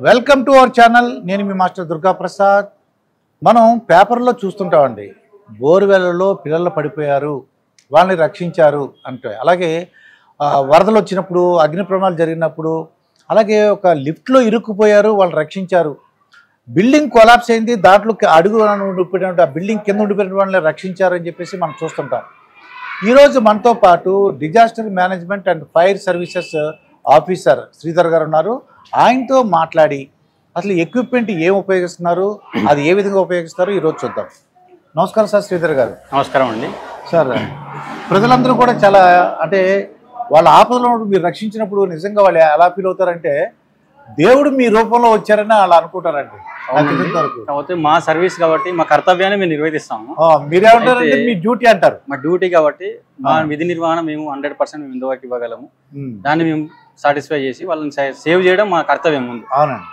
Welcome to our channel. నేను మీ master Durga Prasad. మనం పేపర్లో చూస్తుంటామండి, బోర్వెల్లలో పిల్లలు పడిపోయారు, వాళ్ళని రక్షించారు అంటే. అలాగే వరదలు వచ్చినప్పుడు, అగ్ని ప్రమాదాలు జరిగినప్పుడు, అలాగే ఒక లిఫ్ట్లో ఇరుక్కుపోయారు, వాళ్ళు రక్షించారు. బిల్డింగ్ కొలాప్స్ అయింది, దాంట్లో అడుగు ఉండిపోయినట్టు ఆ బిల్డింగ్ కింద ఉండిపోయిన వాళ్ళని రక్షించారు అని చెప్పేసి మనం చూస్తుంటాం. ఈరోజు మనతో పాటు disaster management and fire services officer Sridhar గారు ఉన్నారు. ఆయనతో మాట్లాడి అసలు ఎక్విప్మెంట్ ఏం ఉపయోగిస్తున్నారు, అది ఏ విధంగా ఉపయోగిస్తారో ఈరోజు చూద్దాం. నమస్కారం సార్ శ్రీధర్ గారు. నమస్కారం అండి సార్. ప్రజలందరూ కూడా చాలా అంటే వాళ్ళ ఆపదలో మీరు రక్షించినప్పుడు నిజంగా వాళ్ళు ఎలా ఫీల్ అవుతారంటే దేవుడు మీ రూపంలో వచ్చారని అలా అనుకుంటారండి. కాకపోతే మా సర్వీస్ కాబట్టి మా కర్తవ్యాన్ని మేము నిర్వహిస్తాము. మీరేమంటారంటే మీ డ్యూటీ అంటారు. మా డ్యూటీ కాబట్టి మా విధి నిర్వహణ మేము 100% మేము ఇంతవరకు ఇవ్వగలము. దాన్ని మేము సాటిస్ఫై చేసి వాళ్ళని సేవ్ చేయడం మా కర్తవ్యం ఉంది. అవునండి.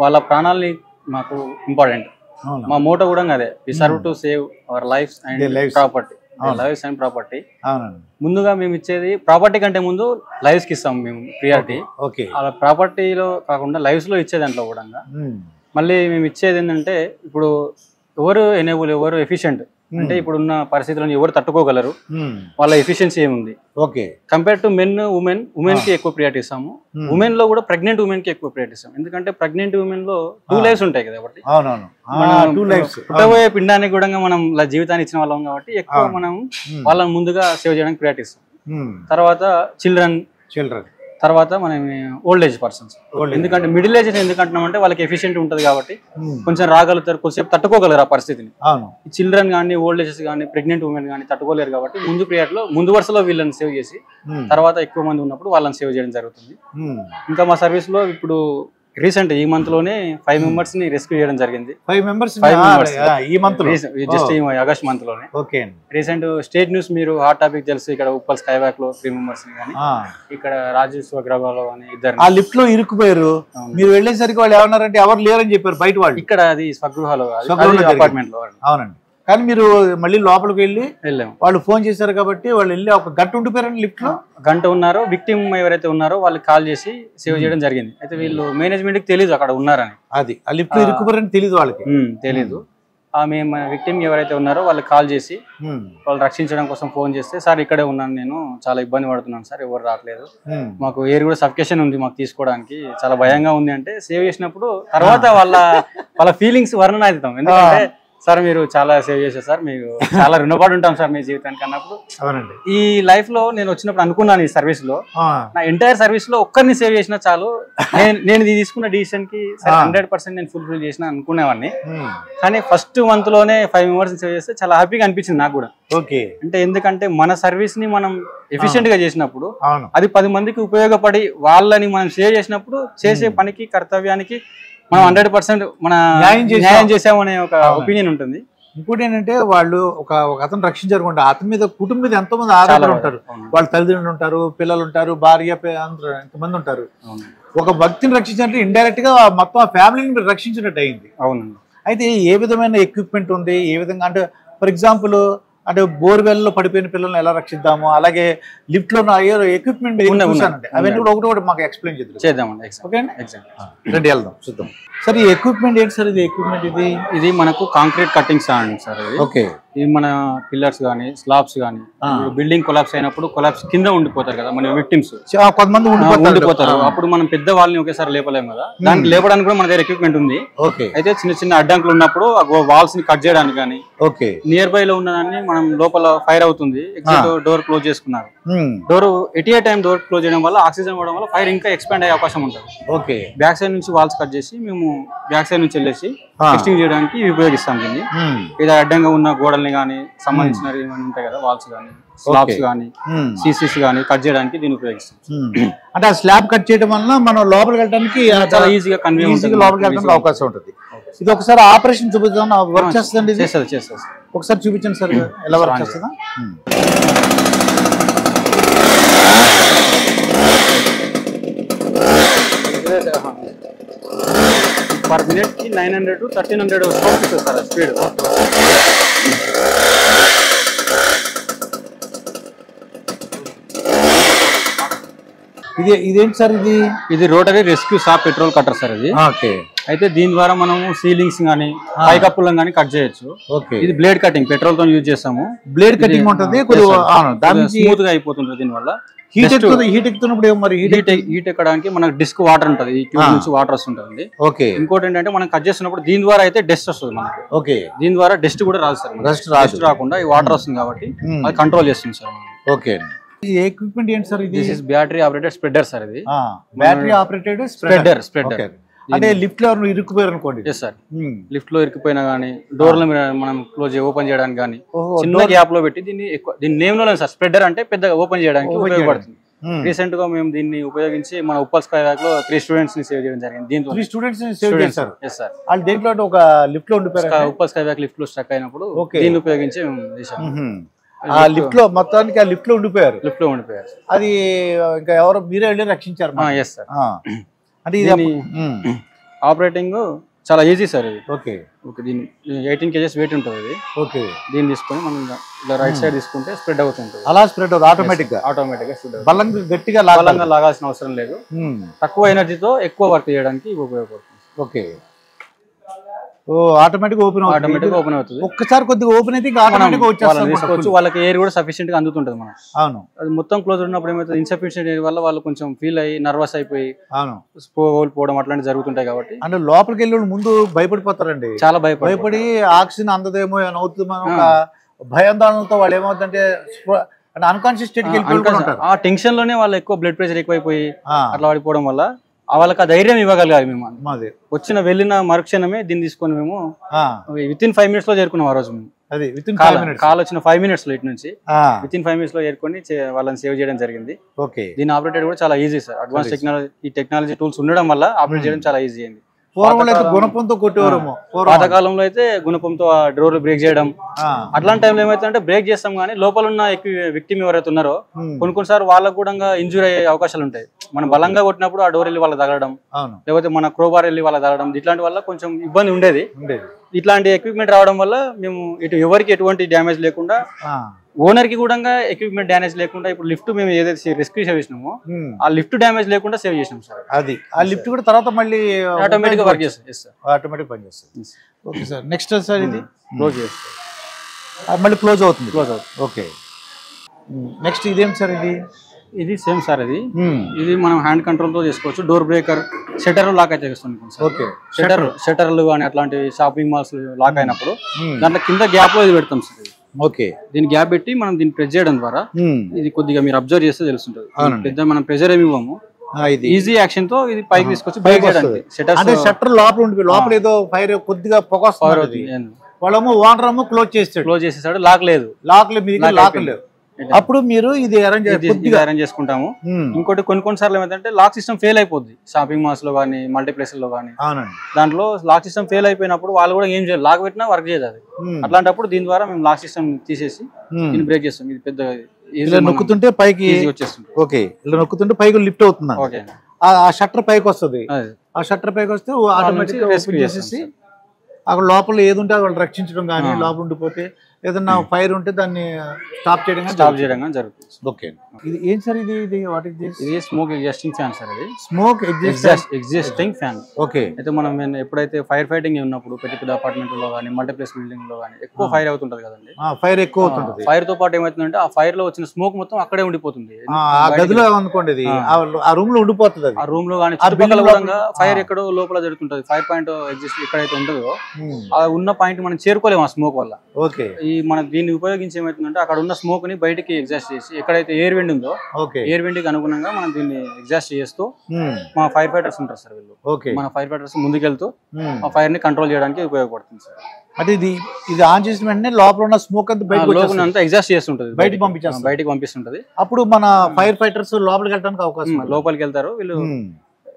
వాళ్ళ ప్రాణాలని మాకు ఇంపార్టెంట్. మా మోటో కూడా అదే, we serve to save our lifes and property. Lives and property. ముందుగా మేము ఇచ్చేది ప్రాపర్టీ కంటే ముందు లైవ్స్ కి ఇస్తాం మేము ప్రియారిటీ. అలా ప్రాపర్టీలో కాకుండా లైవ్స్ లో ఇచ్చే దాంట్లో కూడా మళ్ళీ మేము ఇచ్చేది ఏంటంటే, ఇప్పుడు ఎవరు ఎనేబుల్, ఎవరు ఎఫిషియెంట్ అంటే ఇప్పుడున్న పరిస్థితులను ఎవరు తట్టుకోగలరు, వాళ్ళ ఎఫిషియన్సీ ఏముంది కంపేర్ టు మెన్ ఉమెన్ కి ఎక్కువ ప్రియారిటీ ఇస్తాము. ఉమెన్ లో కూడా ప్రెగ్నెంట్ ఉమెన్ కి ఎక్కువ ప్రియారిటీ ఇస్తాం. ఎందుకంటే ప్రెగ్నెంట్ ఉమెన్ లో 2 లైఫ్స్ ఉంటాయి కదా, కాబట్టి పుట్టబోయే పిండానికి కూడా మనం జీవితాన్ని ఇచ్చిన వాళ్ళం కాబట్టి ఎక్కువ మనం వాళ్ళని ముందుగా సేవ్ చేయడానికి ప్రియారిటీ ఇస్తాం. తర్వాత చిల్డ్రన్, తర్వాత మనం ఓల్డ్ ఏజ్ పర్సన్స్. ఎందుకంటే మిడిల్ ఏజ్ ఎందుకంటున్నాం అంటే వాళ్ళకి ఎఫిషియెంట్ ఉంటుంది కాబట్టి కొంచెం రాగలుగుతారు, కొంచెం తట్టుకోగలరు ఆ పరిస్థితిని. చిల్డ్రన్ కానీ, ఓల్డ్ ఏజెస్ కానీ, ప్రెగ్నెంట్ ఉమెన్ కానీ తట్టుకోలేరు కాబట్టి ముందు పీరియడ్ లో ముందు వరుసలో వీళ్ళని సేవ్ చేసి తర్వాత ఎక్కువ మంది ఉన్నప్పుడు వాళ్ళని సేవ్ చేయడం జరుగుతుంది. ఇంకా మా సర్వీస్ లో ఇప్పుడు రీసెంట్ ఈ మంత్ లోనే 5 మెంబర్స్ ని రెస్క్యూ చేయడం జరిగింది. 5 మెంబర్స్ జస్ట్ ఆగస్ట్ మంత్ లోనే. రీసెంట్ స్టేట్ న్యూస్ మీరు హాట్ టాపిక్ తెలుసు, ఇక్కడ ఉప్పల్ స్కై వాక్ లో 3 మెంబర్స్ ని కానీ, ఇక్కడ రాజేష్ స్వగ్రహాలో అని 2 ఆ లిఫ్ట్ లో ఇరుక్కుపోయారు. మీరు వెళ్ళేసరికి వాళ్ళు ఏమన్నారంటే ఎవరు లేరని చెప్పారు బయట వాళ్ళు. ఇక్కడ అది స్వగృహాలో అపార్ట్మెంట్ లో. అవునండి. కానీ మీరు మళ్ళీ లోపలికి వెళ్ళాము, వాళ్ళు ఫోన్ చేశారు కాబట్టి వాళ్ళు వెళ్ళి ఒక గంట ఉండిపోయారండి లిఫ్ట్ లో. గంట ఉన్నారు. విక్టిమ్ ఎవరైతే ఉన్నారో వాళ్ళకి కాల్ చేసి సేవ్ చేయడం జరిగింది. అయితే వీళ్ళు మేనేజ్మెంట్ కి తెలియదు అక్కడ ఉన్నారని, అది ఆ లిఫ్ట్ లో ఇరుక్కుపోయారని తెలియదు వాళ్ళకి. తెలీదు. మేము విక్టిమ్ ఎవరైతే ఉన్నారో వాళ్ళకి కాల్ చేసి వాళ్ళు రక్షించడం కోసం ఫోన్ చేస్తే, సార్ ఇక్కడే ఉన్నాను, నేను చాలా ఇబ్బంది పడుతున్నాను సార్, ఎవరు రావట్లేదు, మాకు ఎయిర్ కూడా సఫికేషన్ ఉంది, మాకు తీసుకోవడానికి చాలా భయంగా ఉంది అంటే సేవ్ చేసినప్పుడు తర్వాత వాళ్ళ ఫీలింగ్స్ వర్ణనాతీతం. ఎందుకంటే సార్ మీరు చాలా సేవ్ చేశారు సార్, మీకు చాలా రుణపడి ఉంటాం సార్ మీ జీవితానికి అన్నప్పుడు. ఈ లైఫ్ లో నేను వచ్చినప్పుడు అనుకున్నాను, ఈ సర్వీస్ లో నా ఎంటైర్ సర్వీస్ లో ఒక్కరిని సేవ్ చేసినా చాలు, నేను తీసుకున్న డిసిషన్ కి 100% నేను ఫుల్ఫిల్ చేసిన అనుకునేవాడిని. కానీ ఫస్ట్ మంత్ లోనే 5 మెంబర్స్ సేవ్ చేస్తే చాలా హ్యాపీగా అనిపించింది నాకు కూడా. అంటే ఎందుకంటే మన సర్వీస్ ని మనం ఎఫిషియెంట్ గా చేసినప్పుడు అది 10 మందికి ఉపయోగపడి వాళ్ళని మనం సేవ్ చేసినప్పుడు చేసే పనికి, కర్తవ్యానికి మనం 100% మన న్యాయం చేసామనే ఒక ఒపీనియన్ ఉంటుంది. ఇంకోటి ఏంటంటే వాళ్ళు ఒక అతను రక్షించారు, అతని మీద కుటుంబం మీద ఎంతో మంది ఆధారాలు ఉంటారు. వాళ్ళ తల్లిదండ్రులు ఉంటారు, పిల్లలు ఉంటారు, భార్య, ఎంతమంది ఉంటారు. ఒక వ్యక్తిని రక్షించాలంటే ఇండైరెక్ట్ గా మొత్తం ఆ ఫ్యామిలీని రక్షించినట్టు అయింది. అవునండి. అయితే ఏ విధమైన ఎక్విప్మెంట్ ఉంది, ఏ విధంగా అంటే ఫర్ ఎగ్జాంపుల్ అంటే బోర్వెల్ లో పడిపోయిన పిల్లల్ని ఎలా రక్షిద్దాము, అలాగే లిఫ్ట్ లో ఎక్విప్మెంట్ అవన్నీ కూడా ఒకటి మాకు ఎక్స్ప్లెయిన్ చేద్దామండి. రండి వెళ్దాం, చూద్దాం. సార్ ఈ ఎక్విప్మెంట్ ఏంటి సార్? ఇది ఎక్విప్మెంట్ ఇది మనకు కాంక్రీట్ కట్టింగ్స్ అండి సార్. ఇది మన పిల్లర్స్ కానీ, స్లాబ్స్ కానీ, బిల్డింగ్ కొలాప్స్ అయినప్పుడు కొలాప్స్ కింద ఉండిపోతారు కదా మన విక్టిమ్స్, కొంతమంది ఉండిపోతారు. అప్పుడు మనం పెద్ద వాళ్ళని ఒకేసారి లేపలేము కదా, దానికి లేపడానికి కూడా మన దగ్గర ఎక్విప్మెంట్ ఉంది. అయితే చిన్న చిన్న అడ్డంకులు ఉన్నప్పుడు వాల్స్ ని కట్ చేయడానికి కానీ, నియర్ బై లో ఉన్నదాన్ని మనం లోపల ఫైర్ అవుతుంది, ఎగ్జిట్ డోర్ క్లోజ్ చేసుకున్నారు. Door at a time door close చేయడం వల్ల ఆక్సిజన్ ఇవ్వడం వల్ల ఫైర్ ఇంకా ఎక్స్పాండ్ అయ్యే అవకాశం ఉంటుంది. బ్యాక్ సైడ్ నుంచి వాల్స్ కట్ చేసి మేము బ్యాక్ సైడ్ నుంచి వెళ్ళేసి టెస్టింగ్ చేయడానికి ఉపయోగిస్తాం దీన్ని. ఇది అడ్డంగా ఉన్న గోడల్ని కానీ, సంబంధించినవి ఏమైనా ఉంటాయి కదా, వాల్స్ కానీ, స్లాబ్స్ కానీ, సీసీస్ కానీ కట్ చేయడానికి దీన్ని ఉపయోగిస్తాం. అంటే ఆ స్లాబ్ కట్ చేయడం వల్ల మనం లోపలికి వెళ్ళడానికి చాలా ఈజీగా లోపలికి వెళ్ళడానికి అవకాశం ఉంటుంది. ఇది ఒకసారి ఆపరేషన్ చూపిద్దాం, వర్క్ చేస్తుంది. చేస్తుంది. ఒకసారి చూపించండి సార్, ఎలా వర్క్ చేస్తుందా. పర్ మినిట్ కి 900 to 1300 స్ట్రోక్స్ ఇస్తారు స్పీడ్. ఇదేంటి సార్ ఇది? ఇది rotary rescue shop petrol cutter sir ఇది. ఓకే. అయితే దీని ద్వారా మనము సీలింగ్స్ గానీ పైకప్పులను గానీ కట్ చేయొచ్చు. ఓకే. ఇది బ్లేడ్ కటింగ్ పెట్రోల్ తో యూజ్ చేస్తాము. బ్లేడ్ కటింగ్ ఉంటుంది, స్మూత్ గా అయిపోతుంది. దీని వల్ల హీట్ ఎక్కుతున్నప్పుడు మరి హీట్ ఎక్కడానికి మనకు డిస్క్ వాటర్ ఉంటది, ఈ ట్యూబ్ నుంచి వాటర్ వస్తుంటుంది. ఓకే. ఇంకోటి ఏంటంటే మనం కట్ చేస్తున్నప్పుడు దీని ద్వారా అయితే డస్ట్ వస్తుంది మనకి. ఓకే. దీని ద్వారా డస్ట్ కూడా రాదు సార్. డస్ట్ రాకుండా ఈ వాటర్ వస్తుంది కాబట్టి అది కంట్రోల్ చేస్తుంది సార్. ఓకే. ఈ ఎక్విప్మెంట్ ఏంటి సార్ ఇది? This is battery operated spreader sir. ఇది బ్యాటరీ ఆపరేటెడ్ స్ప్రెడర్. అంటే లిఫ్ట్ లో ఇరుక్కుపోయారు అనుకోండి. Yes sir. లిఫ్ట్ లో ఇరుక్కుపోయినా గానీ డోర్ల మీద మనం క్లోజ్ ఓపెన్ చేయడానికి కానీ చిన్న గ్యాప్ లో పెట్టి దీని నేమ్ లో సార్ స్ప్రెడర్ అంటే పెద్దగా ఓపెన్ చేయడానికి ఉపయోగపడుతుంది. రీసెంట్ గా మేము దీన్ని ఉపయోగించి మన ఉప్పల్ స్కై వాక్ లో 3 స్టూడెంట్స్ ని సేవ్ చేయడం జరిగింది. దీంతో 3 స్టూడెంట్స్ ని సేవ్ చేశారు. Yes sir. వాళ్ళు దేంట్లో ఒక లిఫ్ట్ లో ఉండిపోయారు. ఉప్పల్ స్కై వాక్ లిఫ్ట్ లో స్ట్రక్ అయినప్పుడు దీన్ని ఉపయోగించి మేము చేశాము. ఆ లిఫ్ట్ లో మొత్తానికి ఆ లిఫ్ట్ లో ఉండిపోయారు. అది ఇంకా ఎవరో మీరే వెళ్ళి రక్షించారు. Yes sir. అంటే ఇది ఆపరేటింగ్ చాలా ఈజీ సార్ ఇది. ఓకే. ఓకే. దీని 18 kgs వెయిట్ ఉంటుంది ఇది. ఓకే. దీన్ని తీసుకొని మనం ఇలా రైట్ సైడ్ తీసుకుంటే స్ప్రెడ్ అవుతుంటుంది. అలా స్ప్రెడ్ అవుతుంది ఆటోమేటిక్ గా స్ప్రెడ్ అవుతుంది. బలంగా గట్టిగా లాగాల్సిన అవసరం లేదు. తక్కువ ఎనర్జీతో ఎక్కువ వర్క్ చేయడానికి ఉపయోగపడుతుంది. ఓకే. ఆటోమేటిక్ ఓపెన్ అవుతుంది. ఒక్కసారి కొద్దిగా ఓపెన్ అయితే ఆటోమేటిక్ వచ్చేస్తుంది. వాళ్ళకి ఎయిర్ కూడా సఫిషియెంట్ గా అందుతుంటది మనం. అవును. అది మొత్తం క్లోజ్ ఉన్నప్పుడు ఏమైతే ఇన్సఫిషియెంట్ ఎయిర్ వల్ల వాళ్ళు కొంచెం ఫీల్ అయ్యి నర్వస్ అయిపోయి కోల్పోవడం అట్లాంటివి జరుగుతుంటాయి. కాబట్టి అంటే లోపలికి వెళ్ళి ముందు భయపడిపోతారండి. చాలా భయపడి ఆక్సిజన్ అందదేమో అని అవుతుందో ఒక భయాందోళనతో వాళ్ళు ఏమవుతుందంటే అన్కాన్షియస్ స్టేట్ కి వెళ్ళిపోతారు. ఆ టెన్షన్ లోనే వాళ్ళు ఎక్కువ బ్లడ్ ప్రెషర్ ఎక్కువైపోయి అట్లా పడిపోవడం వల్ల వాళ్ళకి ఆ ధైర్యం ఇవ్వగలిగాలి మేము. వచ్చిన వెళ్ళిన మరుక్షణమే దీన్ని తీసుకొని మేము వితిన్ 5 minutes లో చేరుకున్నాం. ఆ రోజు మేము కాల్ వచ్చిన 5 minutes లో ఇటు నుంచి వితిన్ 5 minutes లో చేరుకొని వాళ్ళని సేవ్ చేయడం జరిగింది. దీని ఆపరేటర్ కూడా చాలా easy sir. Advance technology tools ఉండడం వల్ల ఆపరేట్ చేయడం చాలా ఈజీ అయింది. గుణపంతో కొట్టేవారేమో. పాతకాలంలో అయితే గుణపంతో ఆ డోర్లు బ్రేక్ చేయడం అట్లాంటి టైంలో ఏమైతే బ్రేక్ చేస్తాం కానీ లోపల ఉన్న విక్టిమ్ ఎవరైతే ఉన్నారో కొన్నిసార్లు వాళ్ళకు కూడా ఇంజూరీ అయ్యే అవకాశాలు ఉంటాయి. మనం బలంగా కొట్టినప్పుడు ఆ డోర్ వెళ్ళి వాళ్ళ తగలడం, లేకపోతే మన క్రోబార్ వెళ్ళి వాళ్ళ తగలడం, ఇట్లాంటి వల్ల కొంచెం ఇబ్బంది ఉండేది. ఇట్లాంటి ఎక్విప్మెంట్ రావడం వల్ల మేము ఇటు ఎవరికి ఎటువంటి డ్యామేజ్ లేకుండా ఓనర్ కి కూడా ఎక్విప్మెంట్ డ్యామేజ్ లేకుండా ఇప్పుడు లిఫ్ట్ మేము ఏదైతే రెస్క్యూ చేసినామో ఆ లిఫ్ట్ డ్యామేజ్ లేకుండా సేవ్ చేసినాం సార్. అది ఆ లిఫ్ట్ కూడా తర్వాత మళ్ళీ ఆటోమేటిక్ గా వర్క్ చేస్తుంది. ఆటోమేటిక్ పని చేస్తుంది. Okay sir. నెక్స్ట్ సార్ ఇది క్లోజ్ చేస్తారు, మళ్ళీ క్లోజ్ అవుతుంది. ఓకే. నెక్స్ట్ ఇదేం సార్? ఇది సేమ్ సార్. ఇది మనం హ్యాండ్ కంట్రోల్ తో చేసుకోవచ్చు. డోర్ బ్రేకర్, షట్టర్ లాక్ అయితే చేస్తాం. షట్టర్లు కానీ అట్లాంటి షాపింగ్ మాల్స్ లాక్ అయినప్పుడు దాంట్లో కింద గ్యాప్ లో ఇది పెడతాం సార్. ఓకే. దీని గ్యాప్ పెట్టి మనం దీన్ని ప్రెస్ చేయడం ద్వారా ఇది కొద్దిగా మీరు అబ్జర్వ్ చేస్తే తెలుస్తుంటది. పెద్ద మనం ప్రెజర్ ఏమి ఇవ్వము, ఈజీ యాక్షన్ తో ఇది పైకి తీసుకొచ్చి బ్రేక్ చేయడానికి. షట్టర్ లోపల ఏదో ఫైర్ కొద్దిగా పొగ వస్తుంది. వాళ్ళేమో ఓనర్ ఏమో క్లోజ్ చేసేసాడు. లాక్ లేదు. అప్పుడు మీరు ఇది అరేంజ్ చేసుకుంటాము. ఇంకోటి కొన్నిసార్లు ఏమైందంటే లాక్ సిస్టమ్ ఫెయిల్ అయిపోద్ది షాపింగ్ మాల్స్ లో కానీ మల్టీప్లెక్స్ లో కానీ. దాంట్లో లాక్ సిస్టమ్ ఫెయిల్ అయిపోయినప్పుడు వాళ్ళు కూడా ఏం చేయాలి, లాక్ పెట్టినా వర్క్ చేయదు అది. అట్లాంటప్పుడు దీని ద్వారా మేము లాక్ సిస్టమ్ తీసేసి దీన్ని బ్రేక్ చేస్తాం. ఇది పెద్ద నొక్కుతుంటే పైకి వచ్చేస్తుంది. ఓకే. ఇలా నొక్కుతుంటే పైకి లిఫ్ట్ అవుతుంది. ఆ షట్టర్ పైకి వస్తుంది. ఆ షట్టర్ పైకి వస్తే ఆటోమేటిక్ చేసేసి అక్కడ లోపల ఏది ఉంటే వాళ్ళు రక్షించడం కానీ, లోపల ఉండిపోతే ఏదన్నా ఫైర్ ఉంటే దాన్ని స్టాప్ చేయడం జరుగుతుంది. ఓకే. ఇది ఏం సార్? ఇది వాట్ ఇస్ దిస్? ఇది స్మోక్ ఎగ్జిస్టింగ్ ఫ్యాన్ సార్. ఇది స్మోక్ ఎగ్జిస్టింగ్ ఫ్యాన్. ఓకే. అయితే మనం ఎప్పుడైతే ఫైర్ ఫైటింగ్ ఉన్నప్పుడు పెద్ద పెద్ద అపార్ట్మెంట్ లో కానీ మల్టీప్లెక్స్ బిల్డింగ్ లో కానీ ఎక్కువ ఫైర్ అవుతుంటది కదండి. ఫైర్ ఎక్కువ అవుతుంటది. ఫైర్ తో పాటు ఏమవుతుందంటే ఆ ఫైర్ లో వచ్చిన స్మోక్ మొత్తం అక్కడే ఉండిపోతుంది. ఆ గదిలో అనుకోండి, ఆ రూమ్ లో ఉండిపోతుంది. ఆ రూమ్ లో కానీ చుట్టుపక్కల కూడా ఫైర్ ఎక్కడో లోపల జరుగుతుంటది. ఫైర్ పాయింట్ ఎగ్జిస్ట్ ఎక్కడైతే ఉంటుందో ఆ ఉన్న పాయింట్ మనం చేరుకోలేము ఆ స్మోక్ వల్ల. ఓకే. ఈ మన దీన్ని ఉపయోగించి ఏమవుతుందంటే అక్కడ ఉన్న స్మోక్ ని బయటికి ఎగ్జాస్ట్ చేసి ఎక్కడైతే ఎయిర్ విండ్ ఉందో ఎయిర్ విండ్ కి అనుగుణంగా మనం దీన్ని ఎగ్జాస్ట్ చేస్తూ మా ఫైర్ ఫైటర్స్ ఉంటారు సార్ వీళ్ళు. మన ఫైర్ ఫైటర్స్ ముందుకెళ్తూ ఆ ఫైర్ ని కంట్రోల్ చేయడానికి ఉపయోగపడుతుంది సార్. అంటే ఇది ఆన్ చేసిన వెంటనే లోపల ఉన్న స్మోక్ అంతా ఎగ్జాస్ట్ చేస్తుంటది, బయటికి పంపిస్తుంటది. అప్పుడు మన ఫైర్ ఫైటర్స్ లోపలికి వెళ్ళడానికి అవకాశం, లోపలికి వెళ్తారు వీళ్ళు.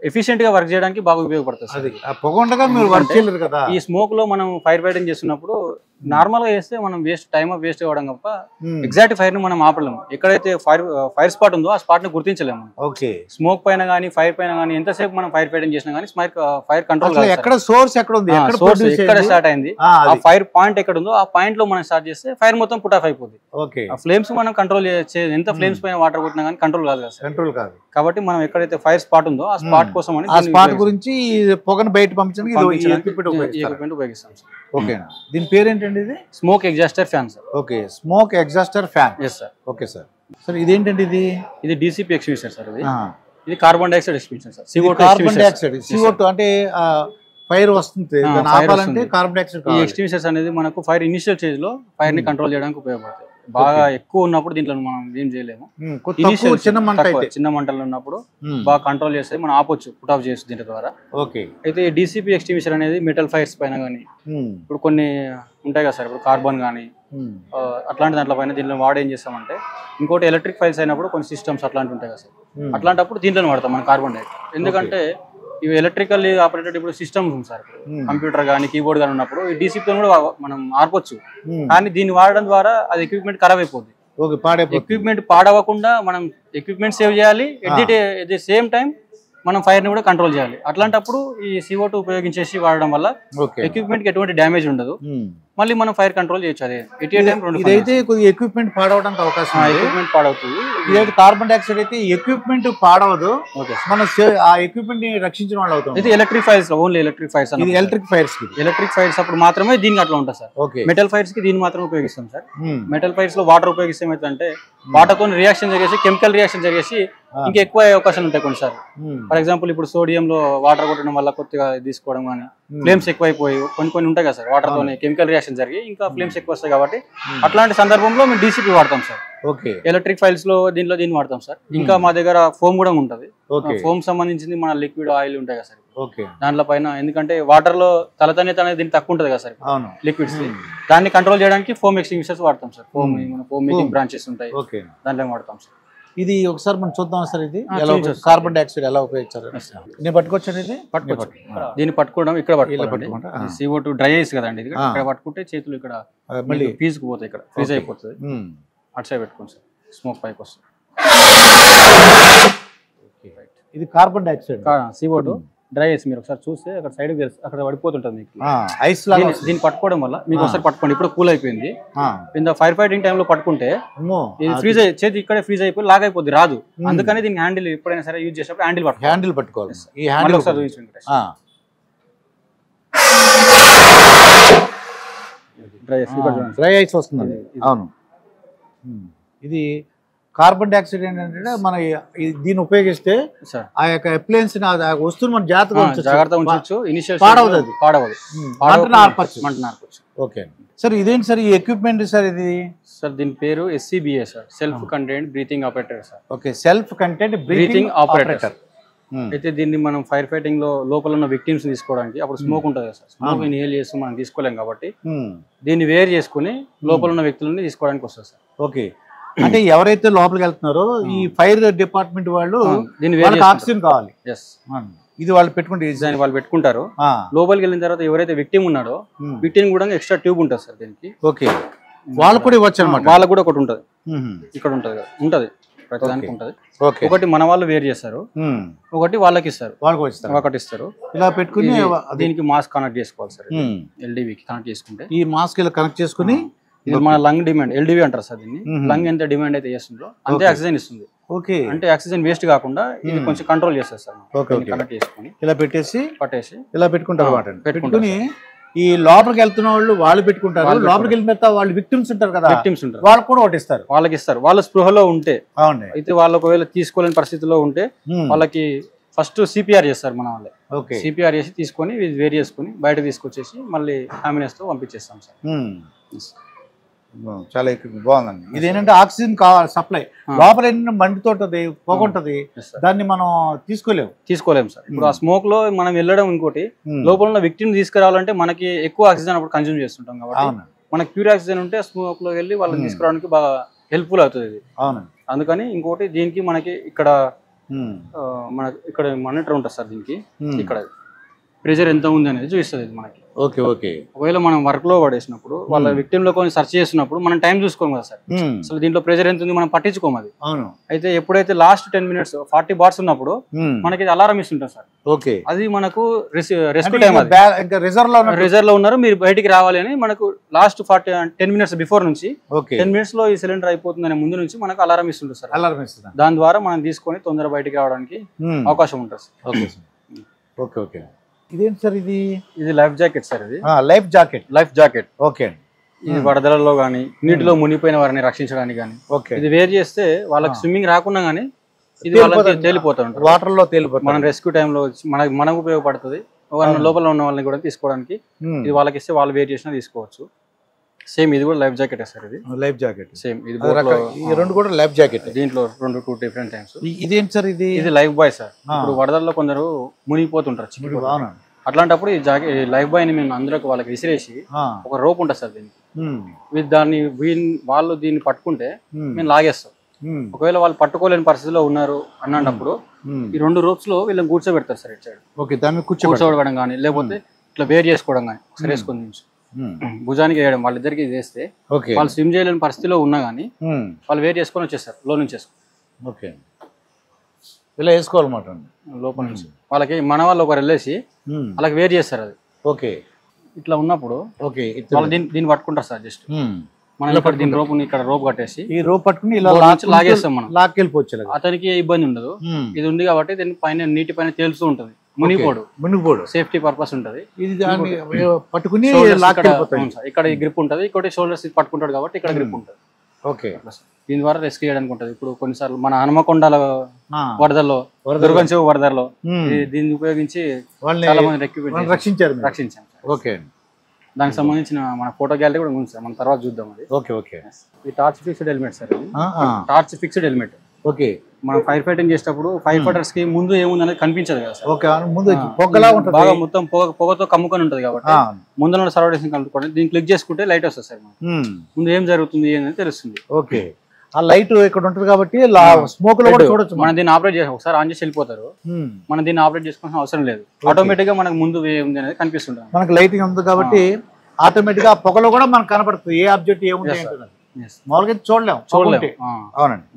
ఎఫిషియెంట్ గా వర్క్ చేయడానికి బాగా ఉపయోగపడుతుంది. పొగ ఉండగా మీరు వర్క్ చేయలేరు కదా. ఈ స్మోక్ లో మనం ఫైర్ ఫైటింగ్ చేస్తున్నప్పుడు నార్మల్ గా చేస్తే మనం టైం వేస్ట్ అవ్వడం తప్ప ఎగ్జాక్ట్ ఫైర్ ని మనం ఆపలేము. ఎక్కడైతే ఫైర్ స్పాట్ ఉందో ఆ స్పాట్ ని గుర్తించలేము. ఓకే, స్మోక్ పైన కానీ ఫైర్ పైన కానీ ఎంతసేపు మనం ఫైర్ ఫైటింగ్ చేసినా కానీ ఫైర్ కంట్రోల్ ఎక్కడ సోర్స్ ఎక్కడ ఉంది, సోర్స్ ఎక్కడ స్టార్ట్ అయింది, ఆ ఫైర్ పాయింట్ ఎక్కడ ఉందో ఆ పాయింట్ లో మనం స్టార్ట్ చేస్తే ఫైర్ మొత్తం పుట్ ఆఫ్ అయిపోతుంది. ఓకే, ఆ ఫ్లేమ్స్ మనం కంట్రోల్ ఎంత ఫ్లేమ్స్ పైన వాటర్ కొట్టినా కానీ కంట్రోల్ కాదు కదా, కంట్రోల్ కాదు. కాబట్టి మనం ఎక్కడైతే ఫైర్ స్పాట్ ఉందో ఆ స్పాట్ కోసం అని ఆ స్పాట్ గురించి పొగను బయట పంపించడానికి ఉపయోగిస్తాం. ఓకేనా, దీని పేరు ఏంటండి? ఇది smoke exhauster fan sir. Okay, smoke exhauster fan. Yes sir. Okay sir. Sir ఇదేంటండి? ఇది డీసీపీ ఎక్స్టింగ్విషర్ సార్. ఇది carbon dioxide extinguisher sir. Carbon dioxide, CO2 అంటే ఫైర్ వస్తుంది ఆపాలంటే కార్బన్ డైఆక్సైడ్. ఈ ఎక్స్టింగ్విషర్స్ అనేది మనకు ఫైర్ ఇనిషియల్ స్టేజ్ లో ఫైర్ ని కంట్రోల్ చేయడానికి ఉపయోగపడతాయి. బాగా ఎక్కువ ఉన్నప్పుడు దీంట్లో మనం ఏం చేయలేము. చిన్న మంటలు ఉన్నప్పుడు బాగా కంట్రోల్ చేస్తే మనం ఆపొచ్చు, పుట్ ఆఫ్ చేయొచ్చు దీని ద్వారా. ఓకే, అయితే డీసీపీ ఎక్స్టింగ్విషర్ అనేది మెటల్ ఫైర్స్ పైన కానీ, ఇప్పుడు కొన్ని ఉంటాయి కదా సార్, ఇప్పుడు కార్బన్ కానీ అట్లాంటి దాంట్లో పైన దీంట్లో వాడు ఏం చేస్తామంటే, ఇంకోటి ఎలక్ట్రిక్ ఫైల్స్ అయినప్పుడు కొన్ని సిస్టమ్స్ అట్లాంటివి ఉంటాయి కదా సార్, అట్లాంటప్పుడు దీంట్లో వాడతాం మనం కార్బన్ డైఆక్సైడ్. ఎందుకంటే ఇవి ఎలక్ట్రికల్ ఆపరేటెడ్ ఇప్పుడు సిస్టమ్స్ ఉంది సార్, కంప్యూటర్ కానీ కీబోర్డ్ కానీ ఉన్నప్పుడు ఈ డీసీపీ కూడా మనం ఆర్పొచ్చు. కానీ దీన్ని వాడడం ద్వారా అది ఎక్విప్మెంట్ ఖరాబ్ అయిపోద్ది. ఎక్విప్మెంట్ పాడవకుండా మనం ఎక్విప్మెంట్ సేవ్ చేయాలి, ఎట్ ది సేమ్ టైం మనం ఫైర్ ని కూడా కంట్రోల్ చేయాలి. అట్లాంటప్పుడు ఈ CO2 ఉపయోగించేసి వాడడం వల్ల ఎక్విప్మెంట్ కి ఎటువంటి డ్యామేజ్ ఉండదు, మళ్ళీ మనం ఫైర్ కంట్రోల్ చేయొచ్చు. అదే ఇదైతే కొద్దిగా ఎక్విప్మెంట్ పాడవడానికి అవకాశం, ఎక్విప్మెంట్ పాడవుతుంది. ఇదైతే కార్బన్ డైఆక్సైడ్ అయితే ఎక్విప్మెంట్ పాడవదు, మనం ఆ ఎక్విప్మెంట్ ని రక్షించిన వాళ్ళు అవుతాం. ఇది electric fires, only electric fires. Electric fires అప్పుడు మాత్రమే దీనికి అట్లా ఉంటుంది సార్. మెటల్ ఫైర్స్ కి దీన్ని మాత్రమే ఉపయోగిస్తాం సార్. మెటల్ ఫైర్స్ లో వాటర్ ఉపయోగిస్తే ఏమైతే వాటర్ తో రియాక్షన్ జరిగేసి కెమికల్ రియాక్షన్ జరిగేసి ఇంకా ఎక్కువ అవకాశాలు ఉంటాయి కొన్నిసార్లు. ఫర్ ఎగ్జాంపుల్ ఇప్పుడు సోడియం లో వాటర్ కొట్టడం వల్ల కొద్దిగా తీసుకోవడం కానీ, ఫ్లేమ్స్ ఎక్కువైపోయి కొన్ని ఉంటాయి కదా సార్, వాటర్ తోనే కెమికల్ రియాక్షన్ జరిగి ఇంకా ఫ్లేమ్స్ ఎక్కువ వస్తాయి. కాబట్టి అట్లాంటి సందర్భంలో మేము డీసీపీ వాడతాం సార్. ఎలక్ట్రిక్ ఫైల్స్ లో దీన్ని వాడతాం సార్. ఇంకా మా దగ్గర ఫోమ్ కూడా ఉంటది. ఫోమ్ సంబంధించింది మన లిక్విడ్ ఆయిల్ ఉంటాయి కదా సార్, దాంట్లో పైన ఎందుకంటే వాటర్ లో తలతన్యత అనేది దీనికి తక్కువ ఉంటది కదా సార్ లిక్విడ్స్, దాన్ని కంట్రోల్ చేయడానికి ఫోమ్ ఎక్స్టింగ్విషర్స్ వాడతాం సార్. ఫోమ్ మేకింగ్ బ్రాంచెస్ ఉంటాయి, దాంట్లో వాడతాం సార్. ఇది ఒకసారి మనం చూద్దాం సార్, ఇది కార్బన్ డైఆక్సైడ్ ఎలా ఉపయోగించారు. నేను పట్టుకోవచ్చండి, ఇది పట్టుకోవచ్చు. దీన్ని పట్టుకోవడం ఇక్కడ పట్టుకోండి, CO2 డ్రై ఐస్ కదండి, ఇది ఇక్కడ పట్టుకుంటే చేతులు ఇక్కడ మళ్ళీ ఫీజుకు పోతాయి, ఇక్కడ ఫ్రీజ్ అయిపోతుంది. అటు సైడ్ పెట్టుకోండి సార్, స్మోక్ పైకి వస్తుంది. ఇది carbon dioxide, CO2 dry ice. మీరు ఒకసారి చూస్తే అక్కడ సైడ్ అక్కడ పడిపోతుంటుంది మీకు ఐస్. దీన్ని పట్టుకోవడం వల్ల మీకు ఒకసారి పట్టుకోండి, ఇప్పుడు కూల్ అయిపోయింది. ఇంత ఫైర్ ఫైటింగ్ టైంలో పట్టుకుంటే ఇది ఫ్రీజ్ చేతి ఇక్కడే ఫ్రీజ్ అయిపోయి లాగ్ అయిపోద్ది, రాదు. అందుకని దీనికి హ్యాండిల్ ఎప్పుడైనా సరే యూజ్ చేసినప్పుడు హ్యాండిల్ పట్టుకోవాలి. ఈ హ్యాండిల్ ఒకసారి చూపించండి. డ్రై ఐస్ వస్తుంది. అవును, ఇది కార్బన్ డైఆక్సైడ్ ఏంటంటే మన దీన్ని ఉపయోగిస్తే ఆ యొక్క అప్లయన్స్ వస్తువుని మనం జాగ్రత్తగా ఉంచొచ్చు. ఓకే సార్, ఇదేంటి సార్ ఈ ఎక్విప్మెంట్ సార్? ఇది సార్ దీని పేరు SCBA sir, self contained breathing operator sir. Okay, self contained breathing operator. అయితే దీన్ని మనం ఫైర్ ఫైటింగ్ లో లోపల ఉన్న విక్టిమ్స్ తీసుకోవడానికి, అప్పుడు స్మోక్ ఉంటుంది కదా సార్, స్మోక్ ఇన్హేల్ చేస్తూ మనం తీసుకోలేం కాబట్టి దీన్ని వేర్ చేసుకుని లోపల ఉన్న వ్యక్తులని తీసుకోవడానికి వస్తుంది సార్. ఓకే, అంటే ఎవరైతే లోపలికి వెళ్తున్నారో ఈ ఫైర్ డిపార్ట్మెంట్ వాళ్ళు ఆక్సిజన్ కావాలి, ఇది వాళ్ళు పెట్టుకుంటే వాళ్ళు పెట్టుకుంటారు. లోపలికి వెళ్ళిన తర్వాత ఎవరైతే విక్టిమ్ ఉన్నాడో విక్టిమ్ కూడా ఎక్స్ట్రా ట్యూబ్ ఉంటుంది సార్ దీనికి. ఓకే, వాళ్ళు కూడా ఇవ్వచ్చు అనమాట. వాళ్ళకు కూడా ఒకటి ఉంటుంది, ఇక్కడ ఉంటుంది కదా, ఉంటుంది ప్రతిదానికి ఉంటుంది. ఒకటి మన వాళ్ళు వేర్ చేస్తారు, ఒకటి వాళ్ళకి ఇస్తారు, ఒకటి ఇస్తారు. ఇలా పెట్టుకుని దీనికి మాస్క్ కనెక్ట్ చేసుకోవాలి సార్, LDV కి కనెక్ట్ చేసుకుంటే. ఈ మాస్క్ ఇలా కనెక్ట్ చేసుకుని ఇది మన లంగ్ డిమాండ్, LDV అంటారు సార్ దీన్ని. లంగ్ ఎంత డిమాండ్ అయితే చేస్తుందో అంతే ఆక్సిజన్ ఇస్తుంది. ఓకే, అంటే ఆక్సిజన్ వేస్ట్ కాకుండా ఇది కొంచెం కంట్రోల్ చేస్తారు సార్. కనెక్ట్ చేసుకుని ఇలా పట్టేసి ఇలా పెట్టుకుంటారు. పెట్టుకుని ఈ లోపలికి వెళ్తున్న వాళ్ళు పెట్టుకుంటారు. లోపలికి వెళ్ళిన తర్వాత వాళ్ళు విక్టిమ్స్ ఉంటారు కదా, వాళ్ళకి కూడా ఒకటి ఇస్తారు. వాళ్ళకి ఇస్తారు, వాళ్ళ స్పృహలో ఉంటే. అయితే వాళ్ళు ఒకవేళ తీసుకోలేని పరిస్థితిలో ఉంటే వాళ్ళకి ఫస్ట్ CPR చేస్తారు మన వాళ్ళే. CPR చేసి తీసుకొని వేరు చేసుకుని బయట తీసుకొచ్చేసి మళ్ళీ అంబులెన్స్ తో పంపించేస్తాం సార్. చాలా బాగుందండి. ఇదేంటంటే ఆక్సిజన్ కావాలి సప్లై, లోపల మంటితో పొగ ఉంటది, దాన్ని మనం తీసుకోలేము సార్. ఇప్పుడు ఆ స్మోక్ లో మనం వెళ్ళడం, ఇంకోటి లోపల ఉన్న విక్టిమ్ తీసుకురావాలంటే మనకి ఎక్కువ ఆక్సిజన్ అప్పుడు కన్జ్యూమ్ చేస్తుంటాం కాబట్టి మనకి ప్యూర్ ఆక్సిజన్ ఉంటే స్మోక్ లో వెళ్ళి వాళ్ళని తీసుకురావడానికి బాగా హెల్ప్ఫుల్ అవుతుంది ఇది. అందుకని ఇంకోటి దీనికి మనకి ఇక్కడ మానిటర్ ఉంటుంది సార్ దీనికి. ఇక్కడ ప్రెషర్ ఎంత ఉంది అనేది చూపిస్తుంది మనకి. Okay okay. ఒకవేళ మనం వర్క్ లో పడేసినప్పుడు వాళ్ళ విక్టిమ్ లో కొన్ని సెర్చ్ చేసినప్పుడు మనం టైం చూసుకోం కదా సార్. అసలు దీంట్లో ప్రెషర్ ఎంత ఉంది మనం పట్టించుకోము అది. అవును. అయితే ఎప్పుడైతే లాస్ట్ 10 minutes 40 bars ఉన్నప్పుడు మనకి అలారం ఇస్తుంటాం సార్. ఓకే. అది మనకు రెస్క్యూ టైం. ఇంకా రిజర్వ్ లో ఉన్నారు మీరు బయటికి రావాలి అని మనకు లాస్ట్ 10 minutes బిఫోర్ నుంచి 10 minutes లో ఈ సిలిండర్ అయిపోతుందనే ముందు నుంచి మనకు అలారం ఇస్తుంటుంది సార్. అలారం ఇస్తుంది. దాని ద్వారా మనం తీసుకొని తొందర బయటికి రావడానికి అవకాశం ఉంటుంది సార్. Okay okay okay. ఇదేంటి సార్ ఇది లైఫ్ జాకెట్ సార్. ఇది లైఫ్ జాకెట్. ఓకే. ఇది వరదలలో గానీ నీటిలో మునిగిపోయిన వారిని రక్షించడానికి గానీ ఇది వేర్ చేస్తే వాళ్ళకి స్విమ్మింగ్ రాకుండా గానీ ఇది వాళ్ళకి తేలిపోతుంటారు, వాటర్ లో తేలిపోతుంది. మనం రెస్క్యూ టైంలో మనకు ఉపయోగపడుతుంది. లోపల ఉన్న వాళ్ళని కూడా తీసుకోవడానికి ఇది వాళ్ళకి ఇస్తే వాళ్ళు వేర్ చేసినా తీసుకోవచ్చు. సేమ్ ఇది కూడా లైఫ్ జాకెట్ సార్. ఇది లైఫ్ జాకెట్ సేమ్. ఇది రెండు కూడా లైఫ్ జాకెట్. దీంట్లో 2 డిఫరెంట్ టైమ్స్. ఇదేంటి సార్? ఇది లైఫ్ బాయ్ సార్. ఇప్పుడు వరదల్లో కొందరు మునిగిపోతుంటారు. అట్లాంటప్పుడు ఈ లైఫ్ బాయ్ ని మేము అందరికి వాళ్ళకి విసిరేసి ఒక రోప్ ఉంటుంది సార్ దీనికి. దాన్ని వాళ్ళు దీన్ని పట్టుకుంటే మేము లాగేస్తాం. ఒకవేళ వాళ్ళు పట్టుకోలేని పరిస్థితిలో ఉన్నారు అన్నప్పుడు ఈ 2 ropes లో వీళ్ళని కూర్చోబెడతారు సార్. ఇటు సైడ్ కూర్చోబెట్టడం కానీ లేకపోతే ఇట్లా వేర్ చేసుకోవడం కానీ ఒకసారి వేసుకొని భుజానికి వేయడం వాళ్ళిద్దరికి చేస్తే వాళ్ళు స్విమ్ చేయలేని పరిస్థితిలో ఉన్నా గానీ వాళ్ళు వేర్ చేసుకొని వచ్చేస్తారు లో నుంచి. ఓకే. ఇలా వేసుకోవాలన్నమాట లోపల నుంచి. వాళ్ళకి మన వాళ్ళు ఒకరు వెళ్ళేసి వాళ్ళకి వేర్ చేస్తారు అది. ఓకే. ఇట్లా ఉన్నప్పుడు ఓకే వాళ్ళు దీన్ని పట్టుకుంటారు సార్. జస్ట్ మనం దీని రోప్ ఇక్కడ రోప్ కట్టేసి ఈ రోప్ పట్టుకుని ఇలా లాగేస్తాం మనం. లాక్కెళ్ళిపోవచ్చు. అతనికి ఏ ఇబ్బంది ఉండదు. ఇది ఉంది కాబట్టి దీని పైన నీటి పైన తేలుతూ ఉంటుంది. మునిగిపోడు సేఫ్టీ పర్పస్ ఉంటది. ఇది దాన్ని పట్టుకుని ఇక్కడ ఈ గ్రిప్ ఉంటది. ఇంకోటి షోల్డర్స్ పట్టుకుంటాడు కాబట్టి ఇక్కడ గ్రిప్ ఉంటది. ఓకే. దీని ద్వారా రెస్క్యూ చేయడానికి ఉంటది. ఇప్పుడు కొన్నిసార్లు మన హనుమకొండల వరదల్లో దుర్గంచెవు వరదల్లో దీన్ని ఉపయోగించి చాలా మంది రక్షించాం. ఓకే. దానికి సంబంధించిన మన ఫోటో గ్యాలరీ కూడా ఉంది సార్. మనం తర్వాత చూద్దాం అది. Okay okay. ఈ torch fixed helmet sir. Torch fixed helmet. Okay. మనం ఫైర్ ఫైటింగ్ చేసేటప్పుడు ఫైర్ ఫైటర్స్ కి ముందు ఏముంది అనేది కనిపించదు కదా సార్. ఓకే. ముందు పొగలా ఉంటుంది, బాగా మొత్తం పొగతో కమ్ముకొని ఉంటది కాబట్టి ముందు సర్వడేషన్ కలుపుకోండి. దీన్ని క్లిక్ చేసుకుంటే లైట్ వస్తుంది సార్. ముందు ఏం జరుగుతుంది అనేది తెలుస్తుంది. ఓకే. ఆ లైట్ ఇక్కడ ఉంటుంది కాబట్టి స్మోక్ లో కూడా చూడొచ్చు. మనం దీన్ని ఆపరేట్ చేసి ఒకసారి ఆన్ చేసి వెళ్ళిపోతారు. మనం దీన్ని ఆపరేట్ చేసుకోవాల్సిన అవసరం లేదు. ఆటోమేటిక్ గా మనకు ముందు ఏముంది అనేది కనిపిస్తుంటుంది. మనకు లైటింగ్ ఉంది కాబట్టి ఆటోమేటిక్ గా పొగలో కూడా మనకు కనపడుతుంది ఏ ఆబ్జెక్ట్ ఏముంది. మామూలుగా చూడలేము. అవునండి.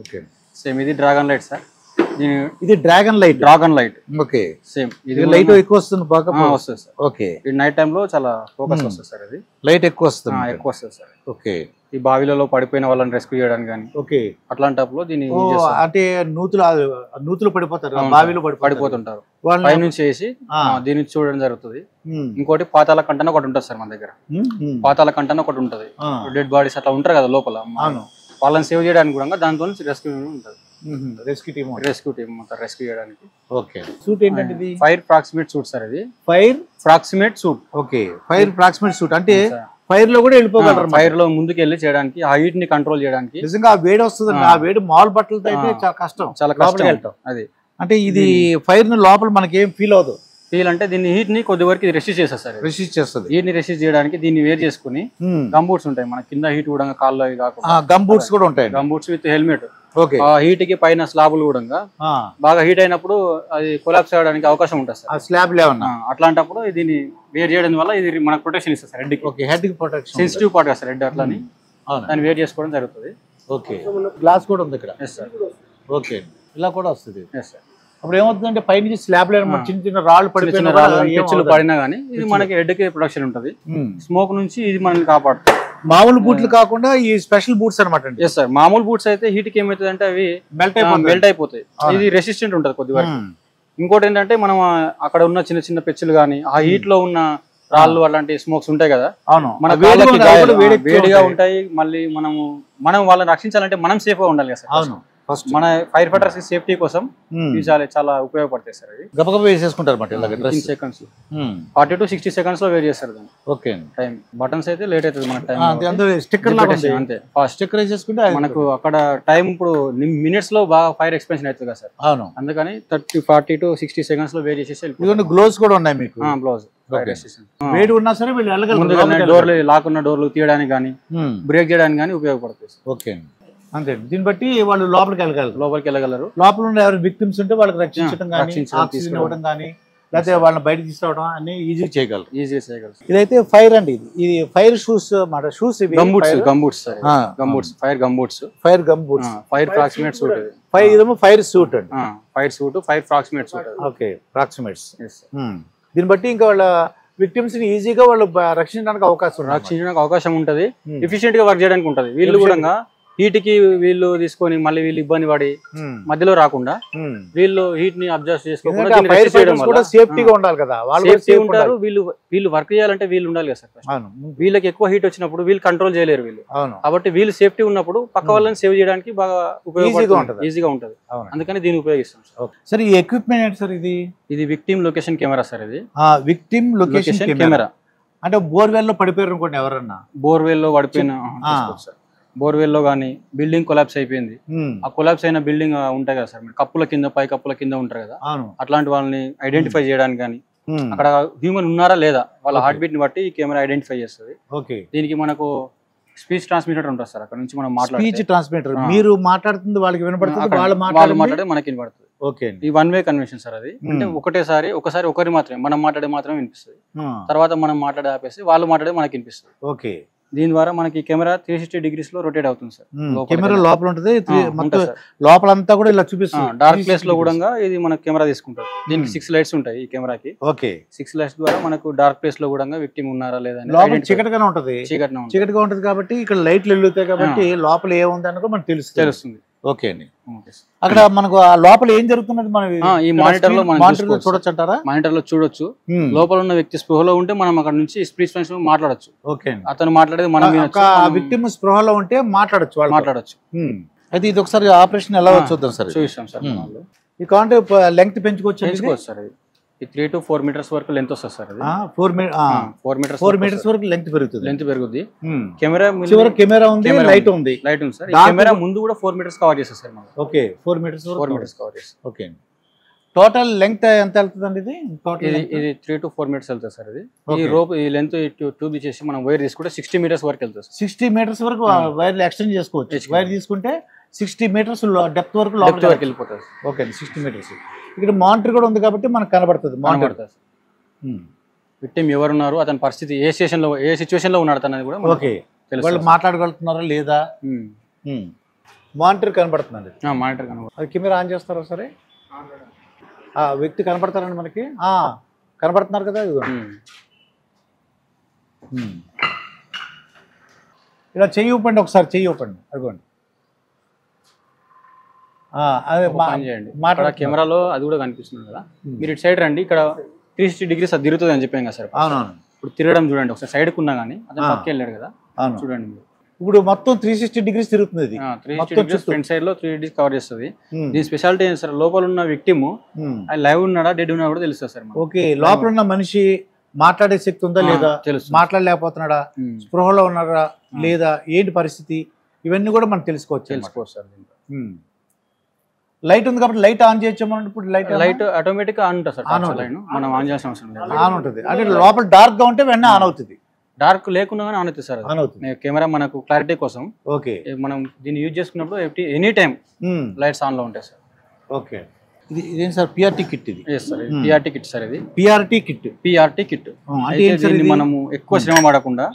ఓకే. సేమ్ ఇది డ్రాగన్ లైట్ సార్. ఇది డ్రాగన్ లైట్. ఓకే. సేమ్ ఇది లైట్ ఎక్కువ వస్తుంది బాగా వస్తుంది సార్. ఓకే. ఇది నైట్ టైం లో చాలా ఫోకస్ వస్తుంది సార్. ఇది లైట్ ఎక్కువ వస్తుంది సార్. ఓకే. ఈ బావిలలో పడిపోయిన వాళ్ళని రెస్క్యూ చేయడానికి కానీ ఓకే అట్లాంటప్పుడు దీన్ని అంటే నూతులు పడిపోతారు, బావిలో పడిపోతుంటారు. పై నుంచి వేసి దీన్ని చూడడం జరుగుతుంది. ఇంకోటి పాతాల కంటన ఒకటి ఉంటుంది సార్ మన దగ్గర. పాతాల కంటన ఒకటి ఉంటది. డెడ్ బాడీస్ అట్లా ఉంటారు కదా లోపల, వాళ్ళని సేవ్ చేయడానికి కూడా దాంతో రెస్క్యూ ఉంటుంది. రెస్క్యూ టీమ్ మొత్తం రెస్క్యూ చేయడానికి. ఓకే. సూట్ ఏంటంటే ఫైర్ ప్రాక్సిమేట్ సూట్ సార్. ఇది fire proximate suit. Okay. Fire proximate suit అంటే ఫైర్ లో కూడా వెళ్ళిపోగలరు. ఫైర్ లో ముందుకు వెళ్ళి చేయడానికి, ఆ హీట్ ని కంట్రోల్ చేయడానికి. నిజంగా ఆ వేడి వస్తుంది. ఆ వేడి మాల్ బట్టలతో అయితే చాలా కష్టం. వెళ్తాం. అది అంటే ఇది ఫైర్ ని లోపల మనకి ఏం ఫీల్ అవుతుంది. ఫీల్ అంటే దీన్ని హీట్ ని కొద్ది వరకు రెసిస్ట్ చేస్తారు. రెసిస్ట్ చేస్తుంది. హీట్ ని రెసిస్ట్ చేయడానికి దీన్ని వేర్ చేసుకుని గమ్ బూట్స్ ఉంటాయి మన కింద. హీట్ కూడా కాల్లో కాకుండా గమ్ బూట్స్ కూడా ఉంటాయి. Gum boots with helmet. Okay. ఆ హీట్ కి పైన స్లాబులు కూడా బాగా హీట్ అయినప్పుడు అది కొలాప్స్ అవ్వడానికి అవకాశం ఉంటుంది సార్. స్లాబ్ లేవన్నా అట్లాంటప్పుడు దీన్ని వేర్ చేయడం వల్ల ఇది మనకు ప్రొటెక్షన్ ఇస్తుంది సార్. హెడ్ కి. ఓకే. హెడ్ కి ప్రొటెక్షన్. సెన్సిటివ్ పార్ట్ కదా సార్ హెడ్. అట్లని దాన్ని వేర్ చేసుకోవడం జరుగుతుంది. ఓకే. గ్లాస్ కూడా ఉంది ఇక్కడ. Yes sir. ఓకే. ఇలా కూడా వస్తుంది. Yes sir. అప్పుడు ఏమవుతుందంటే పైనుంచి స్లాబ్ చిన్న చిన్న రాళ్ళు పడిపోయిన పెచ్చులు పడినా గానీ ఇది మనకి హెడ్ కి ప్రొటెక్షన్ ఉంటుంది. స్మోక్ నుంచి ఇది మనల్ని కాపాడుతుంది. మామూలు బూట్లు కాకుండా ఈ స్పెషల్ బూట్స్ అనమాట. Yes sir. మామూలు బూట్స్ అయితే హీట్ కి ఏమవుతుంది అంటే అవి మెల్ట్ అయిపోతాయి. ఇది రెసిస్టెంట్ ఉంటుంది కొద్దిగా. ఇంకోటి ఏంటంటే మనం అక్కడ ఉన్న చిన్న చిన్న పెచ్చులు గానీ ఆ హీట్ లో ఉన్న రాళ్ళు అలాంటి స్మోక్స్ ఉంటాయి కదా, మన వేడిగా ఉంటాయి. మళ్ళీ మనం వాళ్ళని రక్షించాలంటే మనం సేఫ్ గా ఉండాలి కదా సార్. మన ఫైర్ ఫైటర్స్ సేఫ్టీ కోసం చాలా ఉపయోగపడతాయి సార్. అది గబగబా వేసేసుకుంటారు seconds 40 to 60 seconds లో వేర్ చేస్తారు దాన్ని. ఓకే. టైం బటన్స్ అయితే లేట్ అవుతుంది మన టైం. అంతే. స్టిక్కర్ వేసేసుకుంటే మనకు అక్కడ టైం ఇప్పుడు మినిట్స్ లో బాగా ఫైర్ ఎక్స్పెన్షన్ అవుతుంది కదా సార్. అవును. అందుకని 40 to 60 seconds లో వేర్ చేసేసి. గ్లోవ్స్ కూడా ఉన్నాయి మీకు. గ్లోవ్స్. వేడి ఉన్నా సరే వీళ్ళు వెళ్ళగలరు. డోర్లు లాక్ ఉన్న డోర్లు తీయడానికి కానీ బ్రేక్ చేయడానికి కానీ ఉపయోగపడుతుంది. ఓకే. అంతే. దీన్ని బట్టి వాళ్ళు లోపలికి వెళ్ళగలరు. లోపల ఉన్న ఎవరు విక్టిమ్స్ ఉంటే వాళ్ళకి రక్షించడం కానీ, ఆక్సిజన్ ఇవ్వడం కానీ, లేకపోతే వాళ్ళని బయటకు తీసుకురావడం అన్ని ఈజీగా చేయగలరు. ఈజీగా చేయగలరు. ఇదైతే ఫైర్ అండి, ఇది ఫైర్ షూస్ మాట. షూస్ ఇవి gumboots fire gumboots. Fire proximate suit. ఇదేమో ఫైర్ సూట్ అండి. Fire suit, fire proximate suit. Okay, proximates. దీన్ని బట్టి ఇంకా వాళ్ళ విక్టిమ్స్ ని ఈజీగా వాళ్ళు రక్షించడానికి అవకాశం ఉంటది. ఎఫిషియెంట్ గా వర్క్ చేయడానికి ఉంటది. వీళ్ళు కూడా హీట్ కి వీళ్ళు తీసుకొని మళ్ళీ వీళ్ళు ఇబ్బంది పడి మధ్యలో రాకుండా వీళ్ళు హీట్ ని అబ్జర్వ్ చేసుకోకుండా సేఫ్టీగా ఉండాలి కదా. సేఫ్టీ ఉంటారు. వీళ్ళు వర్క్ చేయాలంటే వీళ్ళు ఉండాలి కదా సార్. వీళ్ళకి ఎక్కువ హీట్ వచ్చినప్పుడు వీళ్ళు కంట్రోల్ చేయలేరు వీళ్ళు. కాబట్టి వీళ్ళు సేఫ్టీ ఉన్నప్పుడు పక్క వాళ్ళని సేవ్ చేయడానికి బాగా ఈజీగా ఉంటది. అందుకని దీన్ని ఉపయోగిస్తాం సార్. ఈ ఎక్విప్మెంట్ ఏంటి సార్? ఇది విక్టిమ్ లొకేషన్ కెమెరా సార్. ఇది విక్టిమ్ లొకేషన్ కెమెరా అంటే బోర్వెల్ లో పడిపోయారు అనుకోండి, ఎవరన్నా బోర్వెల్ లో పడిపోయిన సార్. బోర్వెల్ లో గానీ బిల్డింగ్ కొలాప్స్ అయిపోయింది, ఆ కొలాప్స్ అయిన బిల్డింగ్ ఉంటాయి కదా సార్, కప్పుల కింద పై కప్పుల కింద ఉంటారు కదా, అట్లాంటి వాళ్ళని ఐడెంటిఫై చేయడానికి కానీ అక్కడ హ్యూమన్ ఉన్నారా లేదా వాళ్ళ హార్ట్ బీట్ ని బట్టి ఈ కెమెరా ఐడెంటిఫై చేస్తుంది. దీనికి మనకు స్పీచ్ ట్రాన్స్మిటర్ ఉంటుంది సార్. అక్కడ నుంచి మనం మాట్లాడుతుంది, మీరు మాట్లాడుతుంది వాళ్ళకి వినపడుతుంది, వాళ్ళు మాట్లాడే మనకి వినపడుతుంది. ఈ వన్ వే కన్వెన్షన్ సార్. అది అంటే ఒకసారి ఒకరి మాత్రమే మనం మాట్లాడే మాత్రమే వినిపిస్తుంది. తర్వాత మనం మాట్లాడే ఆపేసి వాళ్ళు మాట్లాడే మనకి వినిపిస్తుంది. ఓకే. దీని ద్వారా మనకి కెమెరా 360 degrees లో రొటేట్ అవుతుంది సార్. కెమెరా లోపల ఉంటుంది, లోపలంతా కూడా ఇలా చూపిస్తుంది. డార్క్ ప్లేస్ లో కూడా ఇది మన కెమెరా తీసుకుంటారు. దీనికి 6 లైట్స్ ఉంటాయి ఈ కెమెరాకి. ఓకే. 6 లైట్స్ ద్వారా మనకు డార్క్ ప్లేస్ లో కూడా విక్టిమ్ ఉన్నారా లేదా చీకటిగానే ఉంటది, చీకటిగా ఉంటది కాబట్టి ఇక్కడ లైట్లు వెళ్తాయి కాబట్టి లోపల ఏముంది అని మనకు తెలుస్తుంది. ఓకే అండి. అక్కడ మనకు ఆ లోపల ఏం జరుగుతున్నది మనం ఈ మానిటర్ లో చూడొచ్చు అంటారా? మానిటర్ లో చూడొచ్చు. లోపల ఉన్న వ్యక్తి స్పృహలో ఉంటే మనం అక్కడ నుంచి స్పీచ్ ట్రాన్స్మిషన్ మాట్లాడొచ్చు. ఓకే. అతను మాట్లాడేది మనం విక్టిమ్ స్పృహలో ఉంటే మాట్లాడొచ్చు. అయితే ఇది ఒకసారి ఆపరేషన్ ఎలా చూద్దాం సార్. చూపిస్తాం సార్. ఈ కాంటే లెంగ్త్ పెంచుకోవచ్చు సార్. 3 to 4 meters వరకు లెంత్ వస్తుంది సార్. 4 meters వరకు లెంత్ పెరుగుతుంది. కెమెరా ఉంది, లైట్ ఉంది సార్. కెమెరా ముందు కూడా 4 meters కవర్ చేస్తారు సార్. ఓకే, 4 meters కవర్ చేస్తారు. ఓకే. టోటల్ లెంగ్త్ ఎంత వెళ్తుందండి ఇది? ఇది 3 to 4 meters వెళ్తుంది సార్. ఇది ఈ రోప్ ఈ లెంత్ ట్యూబ్ చేసి మనం వైర్ తీసుకుంటే 60 meters వరకు వెళ్తుంది. 60 meters వరకు వైర్ ఎక్స్టెండ్ చేసుకోవచ్చు. వైర్ తీసుకుంటే 60 meters డెప్త్ వరకు వెళ్ళిపోతుంది. Okay, 60 meters. ఇక్కడ మానిటర్ కూడా ఉంది కాబట్టి మనకు కనబడుతుంది. విక్టిమ్ ఎవరున్నారు, అతని పరిస్థితి ఏ సిచ్యువేషన్ లో ఉన్నాడు అనేది కూడా ఓకే, వాళ్ళు మాట్లాడగలుగుతున్నారా లేదా మానిటర్ కనబడుతుందండి. మానిటర్ కనబడుతుంది. కెమెరా ఆన్ చేస్తారా సరే? ఆ వ్యక్తి కనబడతారండి మనకి, కనబడుతున్నారు కదా. ఇలా చెయ్యి ఊపండి, ఒకసారి చెయ్యి ఊపండి. అదిగోండి, కెమెరాలో అది కూడా కనిపిస్తుంది కదా. మీరు ఇటు సైడ్ రండి. ఇక్కడ 360 degrees అది తిరుగుతుంది అని చెప్పాం కదా సార్. అవునవును. ఇప్పుడు తిరగడం చూడండి. ఒకసారి సైడ్ కున్నా కానీ అతను పక్కకి వెళ్ళాడు కదా, చూడండి. ఇప్పుడు మొత్తం 360 degrees తిరుగుతుంది. 360 degrees ఫ్రంట్ సైడ్ లో 3 degrees కవర్ చేస్తుంది. దీని స్పెషాలిటీ ఏంటి సార్, లోపల ఉన్న విక్టిమ్ లైవ్ ఉన్నాడా డెడ్ ఉన్నాడా కూడా తెలుస్తుంది సార్. ఓకే, లోపల ఉన్న మనిషి మాట్లాడే శక్తి ఉందా లేదా, మాట్లాడలేకపోతున్నాడా, స్పృహలో ఉన్నారా లేదా, ఏంటి పరిస్థితి, ఇవన్నీ కూడా మనం తెలుసుకోవచ్చు సార్. లైట్ ఉంది కాబట్టి లైట్ ఆన్ చేయొచ్చు. ఇప్పుడు లైట్ ఆటోమేటిక్ ఆన్ ఉంటుంది సార్. మనం ఆన్ చేయాల్సిన అవసరం లేదు, ఆన్ ఉంటుంది. అంటే లోపల డార్క్ గా ఉంటే వెంటనే ఆన్ అవుతుంది. డార్క్ లేకుండా ఆన్ అవుతుంది సార్. కెమెరా మనకు క్లారిటీ కోసం. ఓకే, మనం దీన్ని యూజ్ చేసుకున్నప్పుడు ఎనీ టైం లైట్స్ ఆన్ లో ఉంటాయి సార్. ఓకే. ఇదేంటి సార్? PRT kit. ఇది పిఆర్టీ కిట్ సార్. ఇది పిఆర్టీ కిట్. దీన్ని మనము ఎక్కువ శ్రమ పడకుండా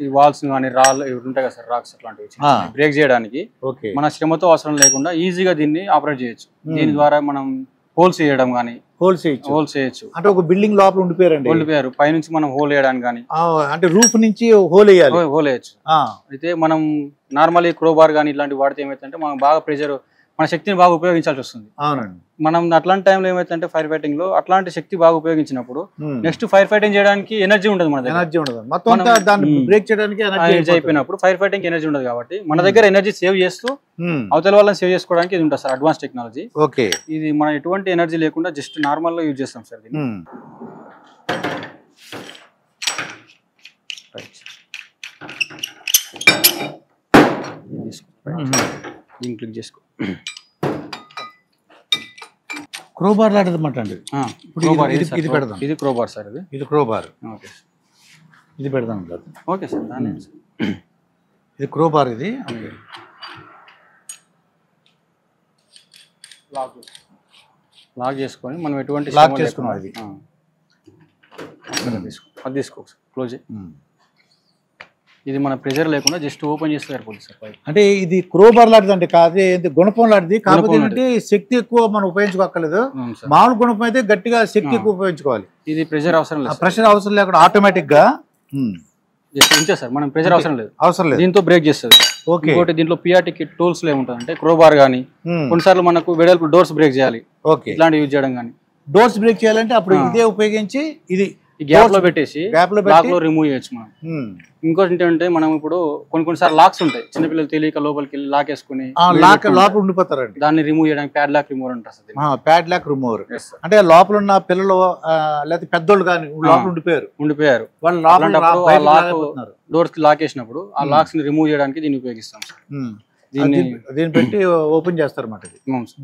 ఈ వాల్స్ కానీ రాళ్ళు ఉంటాయి కదా సార్, రాక్స్ అట్లాంటివి బ్రేక్ చేయడానికి మన శ్రమతో అవసరం లేకుండా ఈజీగా దీన్ని ఆపరేట్ చేయొచ్చు. దీని ద్వారా మనం హోల్స్ చేయడం కానీ హోల్స్ చేయొచ్చు. అంటే ఒక బిల్డింగ్ లోపల ఉండిపోయారు, పైనుంచి మనం హోల్ వేయడానికి కానీ, అంటే రూఫ్ నుంచి హోల్ వేయచ్చు. అయితే మనం నార్మల్ క్రోబార్ కానీ ఇట్లాంటివి వాడితే ఏమైతుందంటే మనం బాగా ప్రెషర్, మన శక్తిని బాగా ఉపయోగించాల్సి వస్తుంది. అవునండి. మనం అట్లాంటి టైంలో ఏమైతుందంటే ఫైర్ ఫైటింగ్ లో అట్లాంటి శక్తి బాగా ఉపయోగించినప్పుడు నెక్స్ట్ ఫైర్ ఫైటింగ్ చేయడానికి ఎనర్జీ ఉండదు. మన దగ్గర బ్రేక్ చేయడానికి ఎనర్జీ అయిపోయినప్పుడు ఫైర్ ఫైటింగ్ ఎనర్జీ ఉండదు. కాబట్టి మన దగ్గర ఎనర్జీ సేవ్ చేస్తూ అవతల వాళ్ళని సేవ్ చేసుకోవడానికి ఇది ఉంటుంది సార్, అడ్వాన్స్ టెక్నాలజీ. ఓకే, ఇది మనం ఎటువంటి ఎనర్జీ లేకుండా జస్ట్ నార్మల్ లో యూజ్ చేస్తాం సార్. దీన్ని క్లిక్ చేసుకో. క్రోబార్ లాంటిది మాట అండి. ఇది పెడదాం. ఇది క్రోబార్ సార్. ఇది క్రోబార్. ఓకే, ఇది పెడదాం. ఓకే సార్, ఇది క్రోబార్. ఇది లాక్ చేసుకొని మనం ఎటువంటి లాక్ చేసుకున్నాం. ఇది అది తీసుకో క్లోజ్. ఇది మన ప్రెజర్ లేకుండా జస్ట్ ఓపెన్ చేస్తే సరిపోతుంది సార్ పైప్. అంటే ఇది క్రోబార్ లాంటిదండి, కాదు గుణపం లాంటిది. కాకపోతే ఏంటంటే శక్తి ఎక్కువ మనం ఉపయోగించుకోక్కర్లేదు. మామూలు గుణపం అయితే గట్టిగా శక్తి ఎక్కువ ఉపయోగించుకోవాలి. ఇది ప్రెజర్ అవసరం లేదు, ప్రెషర్ అవసరం లేకుండా ఆటోమేటిక్ గా జస్ట్ ఇంతే సార్. మనం ప్రెజర్ అవసరం లేదు, అవసరం లేదు. దీంతో బ్రేక్ చేస్తుంది. ఓకే. ఇంకోటి దీంట్లో పిఆర్టీ టూల్స్ ఏముంటుంది అంటే క్రోబార్ కానీ కొన్నిసార్లు మనకు వెడల్పు డోర్స్ బ్రేక్ చేయాలి, ఓకే, ఇట్లాంటి యూజ్ చేయడం కానీ. డోర్స్ బ్రేక్ చేయాలంటే అప్పుడు ఇదే ఉపయోగించి ఇది గ్యాప్ లో పెట్టేసి లాక్ లో రిమూవ్ చేయొచ్చు మనం. ఇంకోటి ఏంటంటే మనం ఇప్పుడు కొన్నిసార్లు లాక్స్ ఉంటాయి, చిన్నపిల్లలు తెలియక లోపలికి వెళ్ళి లాక్ వేసుకుని లోపల ఉండిపోతారండి. దాన్ని రిమూవ్ చేయడానికి ప్యాడ్ లాక్ రిమూవర్ అంటారు. ప్యాడ్ లాక్ రిమూవర్ అంటే లోపల ఉన్న పిల్లలు లేకపోతే పెద్దోళ్ళు కానీ లోపల ఉండిపోయారు వాళ్ళు డోర్స్ కి లాక్ వేసినప్పుడు ఆ లాక్స్ ని రిమూవ్ చేయడానికి దీన్ని ఉపయోగిస్తాం సార్. దీన్ని పెట్టి ఓపెన్ చేస్తారు అన్నమాట.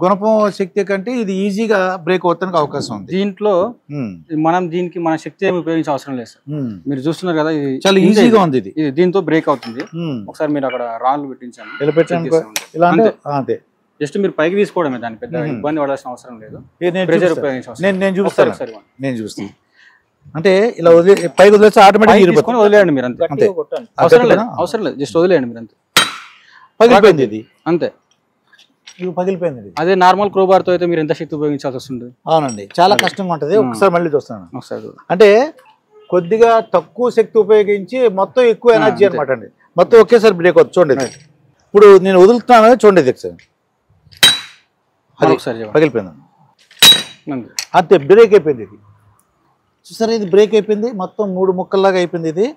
గుణపం శక్తి కంటే ఇది ఈజీగా బ్రేక్ అవుతానికి అవకాశం ఉంది. దీంట్లో మనం దీనికి మన శక్తి ఏమి ఉపయోగించే అవసరం లేదు సార్. మీరు చూస్తున్నారు కదా, ఇది చాలా ఈజీగా ఉంది. ఇది దీంతో బ్రేక్ అవుతుంది. ఒకసారి మీరు అక్కడ రాళ్ళు పెట్టించాను, జస్ట్ మీరు పైకి తీసుకోవడమే, దాని పెద్ద ఇబ్బంది పడాల్సిన అవసరం లేదు. ప్రెజర్ ఉపయోగించాల్సిన నేను చూస్తాను. అంటే ఇలా పైకి వదిలేసి ఆటోమేటిక్ వదిలేయండి మీరు, అంతే. అవసరం లేదు, జస్ట్ వదిలేయండి మీరు, అంతే. పగిలిపోయింది ఇది, అంతే. పగిలిపోయింది. అదే నార్మల్ క్రోబార్ తో అయితే మీరు ఎంత శక్తి ఉపయోగించాల్సి వస్తుంది. అవునండి, చాలా కష్టంగా ఉంటది. ఒకసారి మళ్ళీ చూస్తాను. అంటే కొద్దిగా తక్కువ శక్తి ఉపయోగించి మొత్తం ఎక్కువ ఎనర్జీ అనమాట అండి. మొత్తం ఒకేసారి బ్రేక్ అవుతుంది. చూడండి, ఇప్పుడు నేను వదులుతున్నాను, చూడండి ఒకసారి పగిలిపోయింది, అంతే బ్రేక్ అయిపోయింది. ఇది చూసారా, ఇది బ్రేక్ అయిపోయింది, మొత్తం 3 ముక్కల్లాగా అయిపోయింది. ఇది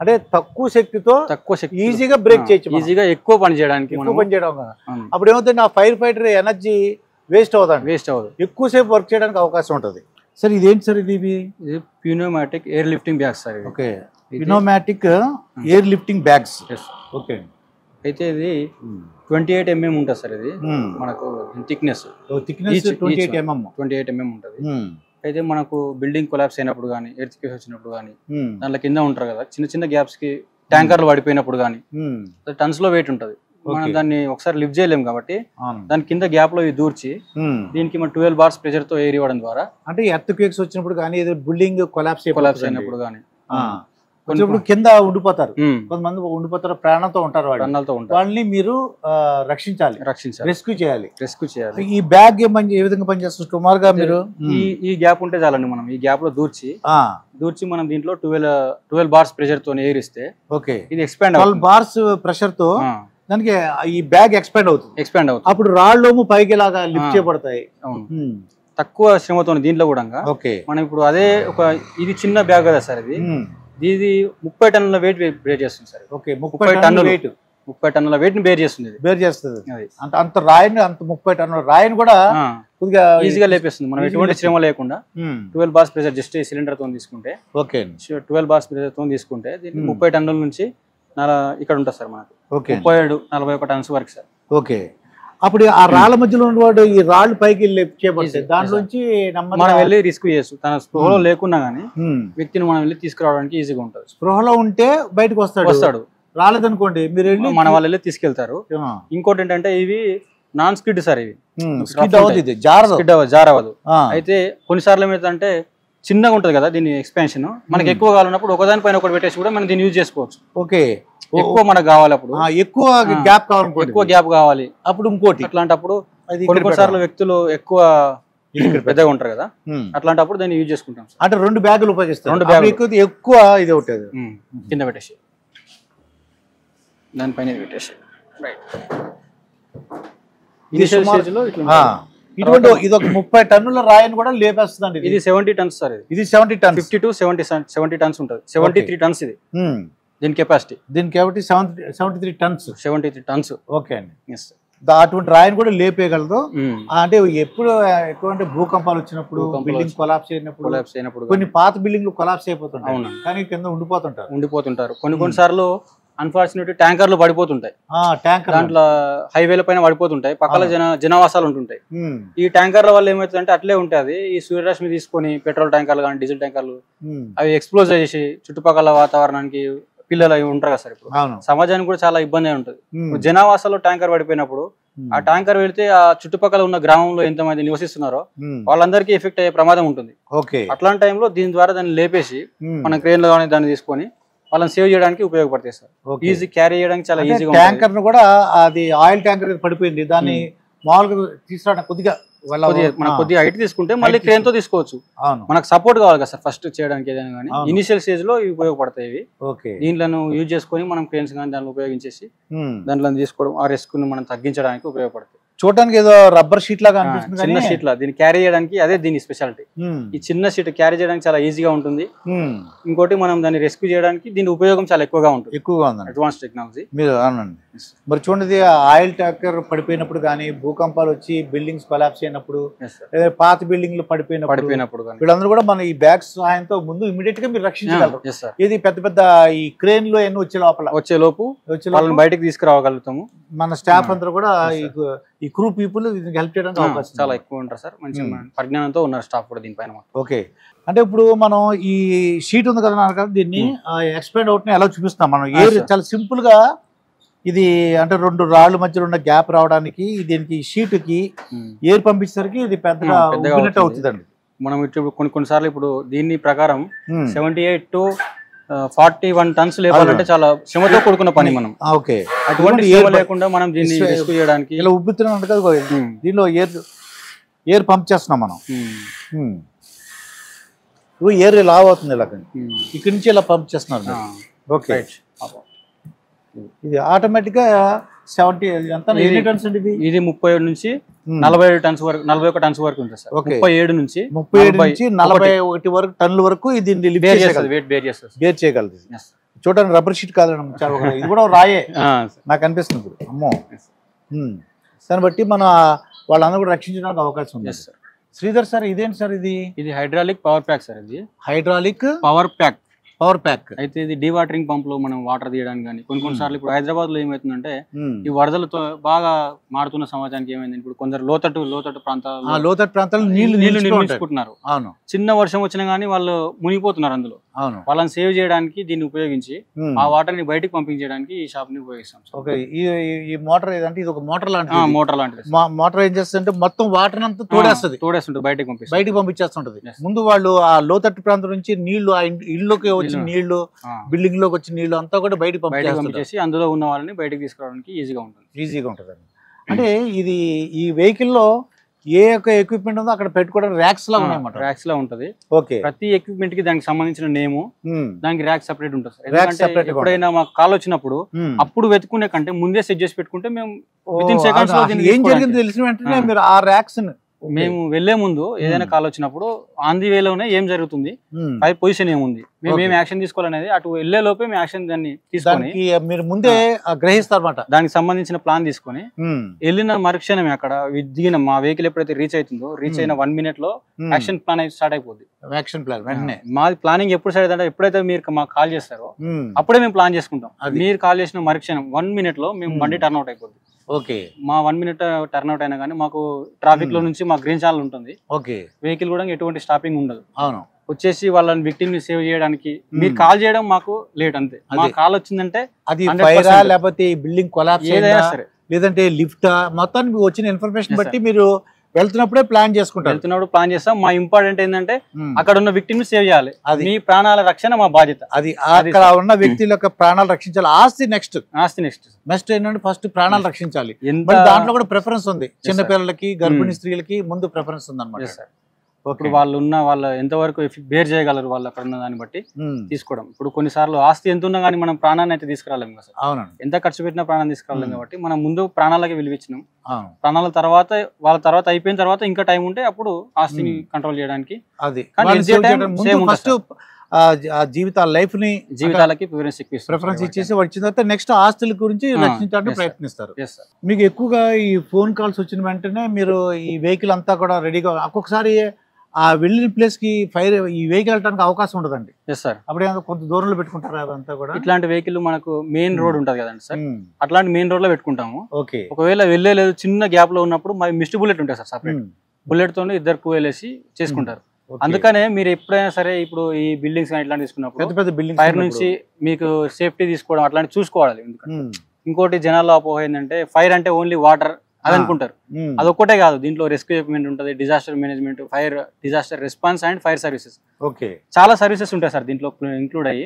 అంటే తక్కువ శక్తి ఈజీగా బ్రేక్ చేయొచ్చు, ఈజీగా ఎక్కువ పని చేయడానికి. అప్పుడు ఏమవుతుంది, ఆ ఫైర్ ఫైటర్ ఎనర్జీ వేస్ట్ అవ్వదు, ఎక్కువసేపు వర్క్ చేయడానికి అవకాశం ఉంటుంది. సార్ ఇదేంటి సార్? ఇది pneumatic air lifting bags sir. Okay, pneumatic air lifting bags. Okay. అయితే ఇది 28 mm ఉంటుంది సార్. ఇది మనకు థిక్నెస్ 28 mm ఉంటుంది. అయితే మనకు బిల్డింగ్ కొలాప్స్ అయినప్పుడు కానీ, ఎర్త్ క్వేక్ వచ్చినప్పుడు కానీ, దాంట్లో కింద ఉంటారు కదా చిన్న చిన్న గ్యాప్స్ కి ట్యాంకర్లు పడిపోయినప్పుడు కానీ టన్స్ లో వెయిట్ ఉంటుంది. మనం దాన్ని ఒకసారి లిఫ్ట్ చేయలేము కాబట్టి దాని కింద గ్యాప్ లో దూర్చి దీనికి మనం 12 bars ప్రెషర్ తో ఎయిర్ ఇవ్వడం ద్వారా, అంటే ఎర్త్ క్వేక్స్ వచ్చినప్పుడు కానీ, బిల్డింగ్ కొలాప్స్ అయినప్పుడు కానీ కింద ఉండిపోతారు, కొంతమంది ఉండిపోతారు, ప్రాణంతో ఉంటారు, వాళ్ళని మీరు రక్షించాలి, రెస్క్యూ చేయాలి. ఈ బ్యాగ్ ఏ విధంగా పనిచేస్తుంది సుమారుగా? మీరు ఈ గ్యాప్ ఉంటే చాలండి, మనం ఈ గ్యాప్ లో దూర్చి మనం దీంట్లో 12 bars ప్రెషర్ తో ఎయిర్ ఇస్తే, ఓకే, ఇది ఎక్స్పాండ్ 12 bars ప్రెషర్ తో దానికి ఈ బ్యాగ్ ఎక్స్పాండ్ అవుతుంది. అప్పుడు రాళ్ళోము పైకి లాగా లిఫ్ట్ చేయబడతాయి. తక్కువ శ్రమతో దీంట్లో కూడా మనం ఇప్పుడు అదే ఇది చిన్న బ్యాగ్ కదా సార్, ఇది 30 టన్నుల వెయిట్ బేర్ చేస్తుంది సార్. ఓకే, 30 టన్నుల వెయిట్ ని బేర్ చేస్తుంది. అంత రాయిని, అంత 30 టన్నుల రాయిని కూడా కొద్దిగా ఈజీగా లేపేస్తుంది. మనం ఎటువంటి శ్రమ లేకుండా 12 bars ప్రెషర్ జస్ట్ సిలిండర్ తో తీసుకుంటే, 12 bars ప్రెషర్ తో తీసుకుంటే దీనికి 30 టన్నుల నుంచి ఇక్కడ ఉంటుంది సార్ మనకు 37-41 టన్స్ వరకు సార్. ఓకే. అప్పుడు ఆ రాళ్ళ మధ్యలో ఉన్నవాడు ఈ రాళ్ళు పైకి చేపడతాయి, దాంట్లోంచి మనం వెళ్ళి రిస్క్ చేయొచ్చు. తన స్పృహలో లేకున్నా గానీ వ్యక్తిని మనం వెళ్ళి తీసుకురావడానికి ఈజీగా ఉంటుంది. స్పృహలో ఉంటే బయటకు వస్తాడు, రాలేదనుకోండి మీరు వెళ్ళి మన వాళ్ళు వెళ్ళి తీసుకెళ్తారు. ఇంకోటి ఏంటంటే ఇవి నాన్ స్కిడ్ సార్, ఇవి జారవదు. అయితే కొన్నిసార్లు ఏమైతుందంటే చిన్నగా ఉంటది కదా దీని ఎక్స్పాన్షన్, మనకి ఎక్కువ కావాలన్నప్పుడు ఒకదాని పైన ఒకటి పెట్టేసి కూడా మనం దీన్ని యూజ్ చేసుకోవచ్చు. ఓకే, ఎక్కువ మనకు కావాలి, అప్పుడు ఎక్కువ గ్యాప్ కావాలి అప్పుడు ఇంకోటి. అట్లాంటప్పుడు కొన్నిసార్లు వ్యక్తులు ఎక్కువ పెద్దగా ఉంటారు కదా, అట్లాంటప్పుడు దాన్ని యూజ్ చేసుకుంటాం. అంటే 2 బ్యాగులు ఉపయోగిస్తాం, 2 బ్యాగులు ఎక్కువ ఇది ఉంటుంది, కింద పెట్టేసి దానిపైన పెట్టేసి ఇటువంటి ఇది ఒక 30 టన్నుల రాయిని కూడా లేపేస్తుందండి. ఇది 70 టన్స్ సార్. ఇది 70 టన్స్, 50 to 70 టన్స్ ఉంటుంది. 73 టన్స్ ఇది దీని కెపాసిటీ. 73 టన్స్. 73 టన్స్. ఓకే అండి. అటువంటి రాయిని కూడా లేపేయగలదు. అంటే ఎప్పుడు ఎక్కువ అంటే భూకంపాలు వచ్చినప్పుడు, బిల్డింగ్ కొలాప్స్ అయినప్పుడు కొన్ని పాత బిల్డింగ్లు కొలాప్స్ అయిపోతుంటాయి, కానీ కింద ఉండిపోతుంటారు. కొన్నిసార్లు అన్ఫార్చునేట్ ట్యాంకర్లు పడిపోతుంటాయి, దాంట్లో హైవేల పైన పడిపోతుంటాయి, పక్కల జనవాసాలు ఉంటుంటాయి. ఈ ట్యాంకర్ల వల్ల ఏమవుతుందంటే అట్లే ఉంటుంది, ఈ సూర్యరశ్మి తీసుకొని పెట్రోల్ ట్యాంకర్లు కానీ డీజిల్ ట్యాంకర్లు అవి ఎక్స్ప్లోజ్ చేసి చుట్టుపక్కల వాతావరణానికి పిల్లలు అవి ఉంటారు కదా సార్. ఇప్పుడు సమాజానికి కూడా చాలా ఇబ్బంది ఉంటుంది. జనావాసాల్లో ట్యాంకర్ పడిపోయినప్పుడు ఆ ట్యాంకర్ వెళ్తే ఆ చుట్టుపక్కల ఉన్న గ్రామంలో ఎంతమంది నివసిస్తున్నారో వాళ్ళందరికీ ఎఫెక్ట్ అయ్యే ప్రమాదం ఉంటుంది. అట్లాంటి టైంలో దీని ద్వారా దాన్ని లేపేసి మన క్రేన్ లో దాన్ని తీసుకొని వాళ్ళని సేవ్ చేయడానికి ఉపయోగపడతాయి సార్. ఈజీ క్యారీ చేయడానికి చాలా ఈజీగా. ట్యాంకర్ కూడా అది ఆయిల్ ట్యాంకర్ పడిపోయింది, దాన్ని మామూలుగా తీసుకురావడానికి కొద్దిగా కొద్దిగా హైట్ తీసుకుంటే మళ్ళీ క్రేన్ తో తీసుకోవచ్చు. మనకు సపోర్ట్ కావాలి కదా సార్ ఫస్ట్ చేయడానికి ఏదైనా కానీ. ఇనిషియల్ స్టేజ్ లో ఇవి ఉపయోగపడతాయి. ఇవి దీంట్లో యూజ్ చేసుకొని మనం క్రేన్స్ కానీ దాంట్లో ఉపయోగించేసి దాంట్లో తీసుకోవడం ఆ రిస్క్ ని మనం తగ్గించడానికి ఉపయోగపడతాయి. చూడడానికి ఏదో రబ్బర్ షీట్ లాగా అనిపిస్తుంది, చిన్న షీట్ లా. దీన్ని క్యారీ చేయడానికి అదే దీని స్పెషాలిటీ. ఈ చిన్న షీట్ క్యారీ చేయడానికి చాలా ఈజీగా ఉంటుంది. ఇంకోటి మనం దాన్ని రెస్క్యూ చేయడానికి దీని ఉపయోగం చాలా ఎక్కువగా ఉంటుంది. Advance technology. మీరు అవునండి. మరి చూడండి, ఆయిల్ ట్యాంకర్ పడిపోయినప్పుడు కానీ, భూకంపాలు వచ్చి బిల్డింగ్స్ కొలాప్స్ అయినప్పుడు, పాత బిల్డింగ్లు పడిపోయినప్పుడు వీళ్ళందరూ కూడా మన ఈ బ్యాగ్స్ సహాయంతో ముందు ఇమీడియట్ గా మీరు రక్షించగలరు. ఇది పెద్ద పెద్ద ఈ క్రేన్ లో ఎన్ని వచ్చే లోపు బయటకు తీసుకురావగలుగుతాము. మన స్టాఫ్ అందరూ కూడా ఈ క్రూ పీపుల్ హెల్ప్ చేయడానికి అవకాశం చాలా ఎక్కువ ఉంటారు సార్. మంచి పరిజ్ఞానంతో ఉన్నారు స్టాఫ్ కూడా దీనిపైన. ఓకే, అంటే ఇప్పుడు మనం ఈ షీట్ ఉంది కదా, దీన్ని ఎక్స్పాండ్ అవుట్ ఎలా చూపిస్తాం మనం? ఎయిర్ చాలా సింపుల్ గా ఇది, అంటే రెండు రాళ్ళ మధ్యలో ఉన్న గ్యాప్ రావడానికి దీనికి షీట్ కి ఎయిర్ పంపించేసరికి ఇది పెద్దగా అవుతుందండి. మనం కొన్నిసార్లు ఇప్పుడు దీని ప్రకారం 78 to 41 tons లేపాలంటే చాలా శ్రమతో కూడుకున్న పని. మనం అటువంటి శ్రమ లేకుండా మనం దీన్ని రెస్క్యూ చేయడానికి ఇలా ఉబ్బుతున్నాం కదా, దీనిలో ఎయిర్ పంప్ చేస్తున్నాం మనం. ఎయిర్ ఇలా అవుతుంది, ఇలా ఇక్కడి నుంచి ఇలా పంప్ చేస్తున్నారు. ఓకే, ఇది ఆటోమేటిక్ గా 70 ఎన్ని టన్స్ అండి ఇది? ఇది 37 నుంచి 47 టన్స్ వరకు, 41 టన్స్ వరకు ఉంటుంది సార్. 37 నుంచి 41 వరకు టన్నుల వరకు ఇది బేర్ చేయగలదు. చూడడానికి రబ్బర్ షీట్ కాదండి, ఇది కూడా రాయే నాకు అనిపిస్తుంది ఇప్పుడు. అమ్మో, దాన్ని బట్టి మన వాళ్ళందరూ కూడా రక్షించడానికి అవకాశం ఉంది. శ్రీధర్ సార్, ఇదేంటి సార్? ఇది హైడ్రాలిక్ పవర్ ప్యాక్ సార్. ఇది హైడ్రాలిక్ పవర్ ప్యాక్ అయితే ఇది డీవాటరింగ్ పంప్ లో మనం వాటర్ తీయడానికి కానీ కొన్నిసార్లు ఇప్పుడు హైదరాబాద్ లో ఏమవుతుందంటే ఈ వరదలతో బాగా మారుతున్న సమాజానికి ఏమైంది, ఇప్పుడు కొందరు లోతట్టు ప్రాంతాల్లో నీళ్లు నిలుచుకుంటున్నారు. చిన్న వర్షం వచ్చినా గానీ వాళ్ళు మునిగిపోతున్నారు అందులో. వాళ్ళని సేవ్ చేయడానికి దీన్ని ఉపయోగించి ఆ వాటర్ ని బయటకు పంపించడానికి ఈ షాప్ ని ఉపయోగిస్తాం. ఈ మోటార్ ఏదంటే ఇది ఒక మోటార్ లాంటిది. మోటార్ ఏం చేస్తుంటే మొత్తం వాటర్ అంతా తోడేస్తుంటుంది, బయటకు పంపించేస్తుంటది. ముందు వాళ్ళు ఆ లోతట్టు ప్రాంతం నుంచి నీళ్లు ఆ ఇళ్ళలోకి వచ్చి నీళ్లు, బిల్డింగ్ లోకి వచ్చి నీళ్లు అంతా కూడా బయటకు పంపించేసి అందులో ఉన్న వాళ్ళని బయటకు తీసుకురావడానికి ఈజీగా ఉంటుంది. అంటే ఇది ఈ వెహికల్ లో ఏ యొక్క ఎక్విప్మెంట్ ఉందో అక్కడ పెట్టుకోవడానికి ర్యాక్స్ లా ఉన్నాయన్నమాట. ర్యాక్స్ లా ఉంటది. ఓకే, ప్రతి ఎక్విప్మెంట్ కి దానికి సంబంధించిన నేమ్, దానికి ర్యాక్ సెపరేట్ ఉంటుంది సార్. ఎప్పుడైనా మాకు కాల్ వచ్చినప్పుడు అప్పుడు వెతుకునే కంటే ముందే సెట్ చేసి పెట్టుకుంటే మేము వితిన్ సెకండ్స్ లో ఏం జరిగింది తెలిసిన వెంటనే మీరు ఆ ర్యాక్స్ మేము వెళ్లే ముందు ఏదైనా కాల్ వచ్చినప్పుడు ఆన్ ది వేలోనే ఏం జరుగుతుంది, పై పొజిషన్ ఏముంది, మేము ఏం యాక్షన్ తీసుకోవాలనేది అటు వెళ్లే లోపే మేము యాక్షన్ దాన్ని తీసుకొని మీరు ముందే గ్రహిస్తారన్నమాట. దానికి సంబంధించిన ప్లాన్ తీసుకొని వెళ్ళిన మరుక్షణమే అక్కడ దిగిన మా వెహికల్ ఎప్పుడైతే రీచ్ అయిన 1 minute లో యాక్షన్ ప్లాన్ అయితే స్టార్ట్ అయిపోద్ది. యాక్షన్ ప్లాన్ వెంటనే మాది ప్లానింగ్ ఎప్పుడు స్టార్ట్ అవుతుందంటే ఎప్పుడైతే మీరు మాకు కాల్ చేస్తారో అప్పుడే మేము ప్లాన్ చేసుకుంటాం. మీరు కాల్ చేసిన మరుక్షణం 1 minute లో మేము బండి టర్న్ అవుట్ అయిపోద్ది. ఓకే, మా 1 minute టర్న్ అవుట్ అయినా కానీ మాకు ట్రాఫిక్ లో నుంచి మా గ్రీన్ ఛానల్ ఉంటుంది. ఓకే, వెహికల్ కూడా ఎటువంటి స్టాపింగ్ ఉండదు. వచ్చేసి వాళ్ళని విక్టిమ్ ని సేవ్ చేయడానికి మీరు కాల్ చేయడం మాకు లేట్ అంతే. మా కాల్ వచ్చిందంటే అది ఫైరా లేకపోతే బిల్డింగ్ కొలాప్స్ ఏదైనా సరే, లేదంటే లిఫ్ట్, మొత్తానికి వచ్చిన ఇన్ఫర్మేషన్ బట్టి మీరు వెళ్తున్నప్పుడే ప్లాన్ చేస్తాం. మా ఇంపార్టెంట్ ఏంటంటే అక్కడ ఉన్న విక్టిమ్ ని సేవ్ చేయాలి. మీ ప్రాణాల రక్షణ మా బాధ్యత. అది అక్కడ ఉన్న వ్యక్తుల యొక్క ప్రాణాలు రక్షించాలి. ఆస్తి నెక్స్ట్ ఏంటంటే ఫస్ట్ ప్రాణాలు రక్షించాలి. దాంట్లో కూడా ప్రిఫరెన్స్ ఉంది. చిన్న పిల్లలకి, గర్భిణీ స్త్రీలకి ముందు ప్రిఫరెన్స్ ఉంది అన్నమాట. ఇప్పుడు వాళ్ళు ఎంతవరకు బేర్ చేయగలరు వాళ్ళు అక్కడ ఉన్న దాన్ని బట్టి తీసుకోవడం. ఇప్పుడు కొన్నిసార్లు ఆస్తి ఎంత ఉన్నా కానీ మనం ప్రాణాన్ని అయితే తీసుకురాలేము కదా సార్. ఎంత ఖర్చు పెట్టినా ప్రాణాన్ని తీసుకురాలేము కాబట్టి మనం ముందు ప్రాణాలకి విలువిచ్చినాం. ప్రాణాల తర్వాత అయిపోయిన తర్వాత ఇంకా టైం ఉంటే అప్పుడు ఆస్తిని కంట్రోల్ చేయడానికి జీవితాలకి ప్రిఫరెన్స్ ఇచ్చేసి వచ్చిన తర్వాత నెక్స్ట్ ఆస్తుల గురించి రక్షించడానికి ప్రయత్నిస్తారు. మీకు ఎక్కువగా ఈ ఫోన్ కాల్స్ వచ్చిన వెంటనే మీరు ఈ వెహికల్ అంతా కూడా రెడీగా, ఒక్కొక్కసారి ఆ వెళ్ళిన ప్లేస్ కి ఫైర్ ఈ వెహికల్ వెళ్ళడానికి అవకాశం ఉండదండి. అప్పుడు కొంత దూరంలో పెట్టుకుంటారు. అదంతా కూడా ఇట్లాంటి వెహికల్ మనకు మెయిన్ రోడ్ ఉంటది కదండి సార్, అట్లాంటి మెయిన్ రోడ్ లో పెట్టుకుంటాము. ఒకవేళ వెళ్ళలేదు చిన్న గ్యాప్ లో ఉన్నప్పుడు మిస్డ్ బుల్లెట్ ఉంటాయి సార్, సపరేట్ బుల్లెట్ తోనే ఇద్దరు వెళ్ళేసి చేసుకుంటారు. అందుకనే మీరు ఎప్పుడైనా సరే ఇప్పుడు ఈ బిల్డింగ్స్ ఇట్లాంటి తీసుకున్నప్పుడు ఫైర్ నుంచి మీకు సేఫ్టీ తీసుకోవడం అట్లాంటి చూసుకోవాలి. ఇంకోటి జనాల్లో అపోహ ఏంటంటే ఫైర్ అంటే ఓన్లీ వాటర్ అది అనుకుంటారు. అదొక్కటే కాదు, దీంట్లో రెస్క్యూ ఎక్విప్మెంట్ ఉంటుంది, disaster management, fire disaster response and fire services, చాలా సర్వీసెస్ ఉంటాయి సార్ దీంట్లో ఇంక్లూడ్ అయ్యి.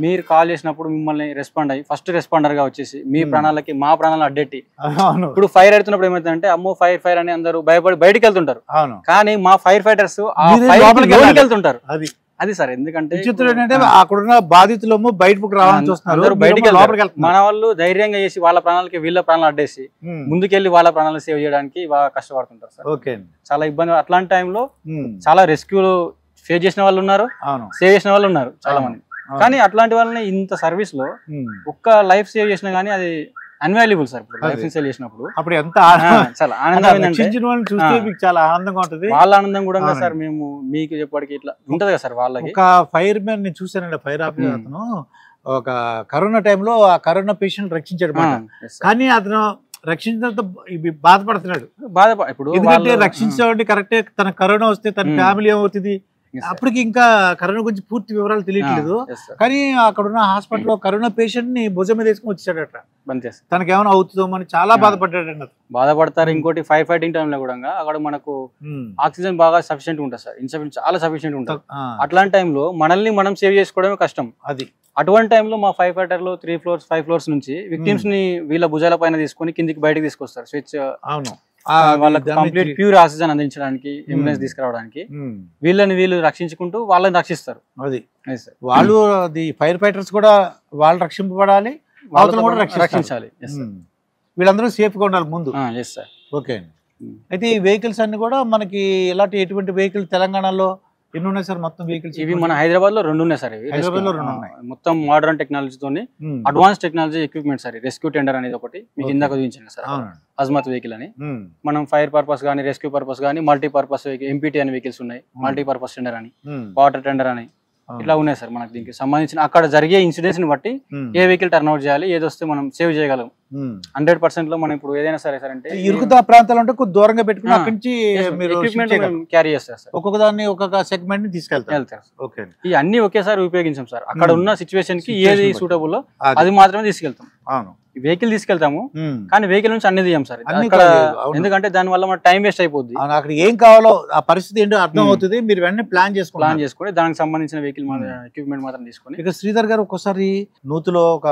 మీరు కాల్ చేసినప్పుడు మిమ్మల్ని రెస్పాండ్ అయ్యి ఫస్ట్ రెస్పాండర్ గా వచ్చేసి మీ ప్రాణాలకి మా ప్రాణాలు అడ్డెట్టి, ఇప్పుడు ఫైర్ అవుతున్నప్పుడు ఏమైతుందంటే అమ్మో ఫైర్ ఫైర్ అని అందరూ భయపడి బయటికి వెళ్తుంటారు, కానీ మా ఫైర్ ఫైటర్స్ వెళ్తుంటారు. అది సార్, ఎందుకంటే అక్కడున్న బాధితులేమో బయటకు రావాలని చూస్తున్నారు, బయటికి మన వాళ్ళు ధైర్యంగా చేసి వాళ్ళ ప్రాణాలకి వీళ్ళ ప్రాణాలు అడ్డేసి ముందుకెళ్లి వాళ్ళ ప్రాణాలు సేవ్ చేయడానికి బాగా కష్టపడుతుంటారు సార్. చాలా ఇబ్బంది. అట్లాంటి టైంలో చాలా రెస్క్యూలు ఫేస్ చేసిన వాళ్ళు ఉన్నారు, సేవ్ చేసిన వాళ్ళు ఉన్నారు చాలా మంది. కానీ అట్లాంటి వాళ్ళని ఇంత సర్వీస్ లో ఒక్క లైఫ్ సేవ్ చేసినా గానీ అది అన్వాల్యుబుల్ సార్. ఇప్పుడు లైఫ్ సేవ్ చేసినప్పుడు అప్పుడు ఎంత చాలా ఆనందం, చాలా ఆనందంగా ఉంటది. వాళ్ళ ఆనందం కూడా సార్ మేము మీకు చెప్పడానికి ఇట్లా ఉంటది కదా సార్. వాళ్ళకి ఒక ఫైర్ మ్యాన్ ని చూసానండి, ఫైర్ ఆఫీసర్ అతను ఒక కరోనా టైంలో ఆ కరోనా పేషెంట్ రక్షించాడు, కానీ అతను రక్షించిన బాధపడుతున్నాడు. ఇప్పుడు ఎందుకంటే రక్షించేవాడి కరెక్టే, తన కరోనా వస్తే తన ఫ్యామిలీ ఏమవుతుంది, అప్పటికి ఇంకా కరోనా గురించి పూర్తి వివరాలు తెలియట్లేదు. కానీ అక్కడ ఉన్న హాస్పిటల్లో కరోనా పేషెంట్ ని భుజం మీద వేసుకుని వచ్చాడట, తనకి ఏమైనా అవుతుందో అని చాలా బాధపడ్డాడు. బాధపడతారు. ఇంకోటి ఫైర్ ఫైటింగ్ టైమ్ లో కూడా అక్కడ మనకు ఆక్సిజన్ బాగా సఫిషియెంట్ ఉంటుంది సార్, ఇన్సఫిషియెంట్ చాలా సఫిషియెంట్ ఉంటుంది. అట్లాంటి టైంలో మనల్ని మనం సేవ్ చేసుకోవడమే కష్టం. అటువంటి టైంలో మా ఫైర్ ఫైటర్లు 3 floors 5 floors నుంచి విక్టిమ్స్ ని వీళ్ళ భుజాల పైన తీసుకొని కిందికి బయటకు తీసుకొస్తారు. స్విచ్ వాళ్ళకి కంప్లీట్ ప్యూర్ ఆక్సిజన్ అందించడానికి, అంబులెన్స్ తీసుకురావడానికి వీళ్ళు రక్షించుకుంటూ వాళ్ళని రక్షిస్తారు. అది వాళ్ళు ఫైర్ ఫైటర్స్ కూడా వాళ్ళు రక్షింపబడాలి, వాళ్ళని కూడా రక్షించాలి. వీళ్ళందరూ సేఫ్ గా ఉండాలి ముందు. ఓకే అండి. అయితే ఈ వెహికల్స్ అన్ని కూడా మనకి ఎటువంటి వెహికల్ తెలంగాణలో ఎన్ని ఉన్నాయి సార్ మొత్తం వెహికల్స్? ఇవి మన హైదరాబాద్ లో 2 ఉన్నాయి సార్. మొత్తం మోడర్న్ టెక్నాలజీతో advance technology equipment sir. Rescue tender అనేది ఒకటి మీకు ఇందాక చూపించాను సార్, అజ్మత్ వెహికల్ అని. మనం ఫైర్ పర్పస్ గానీ రెస్క్యూ పర్పస్ గానీ మల్టీపర్పస్ ఎంపీటీ అనే వెహికల్స్ ఉన్నాయి, మల్టీపర్పస్ టెండర్ అని, వాటర్ టెండర్ అని, ఇట్లా ఉన్నాయి సార్. మనకి దీనికి సంబంధించిన అక్కడ జరిగే ఇన్సిడెంట్స్ ని బట్టి ఏ వెహికల్ టర్న్ అవుట్ చేయాలి, ఏది వస్తే మనం సేవ్ చేయగలం 100% లో. మనం ఇప్పుడు ఏదైనా సరే సార్ అంటే ఇరుకుతా ప్రాంతాలు అంటే కొద్ది దూరంగా పెట్టుకుని అక్కడి నుంచి ఎక్విప్మెంట్ క్యారీ చేస్తారు సార్. ఒక్కొక్క దాన్ని ఒక్కొక్క సెగ్మెంట్ ని తీసుకెళ్తారు. ఈ అన్ని ఒకేసారి ఉపయోగించాం సార్. అక్కడ ఉన్న సిచ్యువేషన్ కి ఏది సూటబుల్ అది మాత్రమే తీసుకెళ్తాం. వెహికల్ తీసుకెళ్తాము కానీ వెహికల్ నుంచి అన్ని తీయం సార్, ఎందుకంటే దాని వల్ల మన టైం వేస్ట్ అయిపోద్ది. అక్కడ ఏం కావాలో ఆ పరిస్థితి ఏంటో అర్థం అవుతుంది, మీరు వెంటనే ప్లాన్ చేసుకొని దానికి సంబంధించిన వెహికల్ ఎక్విప్మెంట్ మాత్రం తీసుకొని. ఇక శ్రీధర్ గారు ఒక్కసారి నూతులో ఒక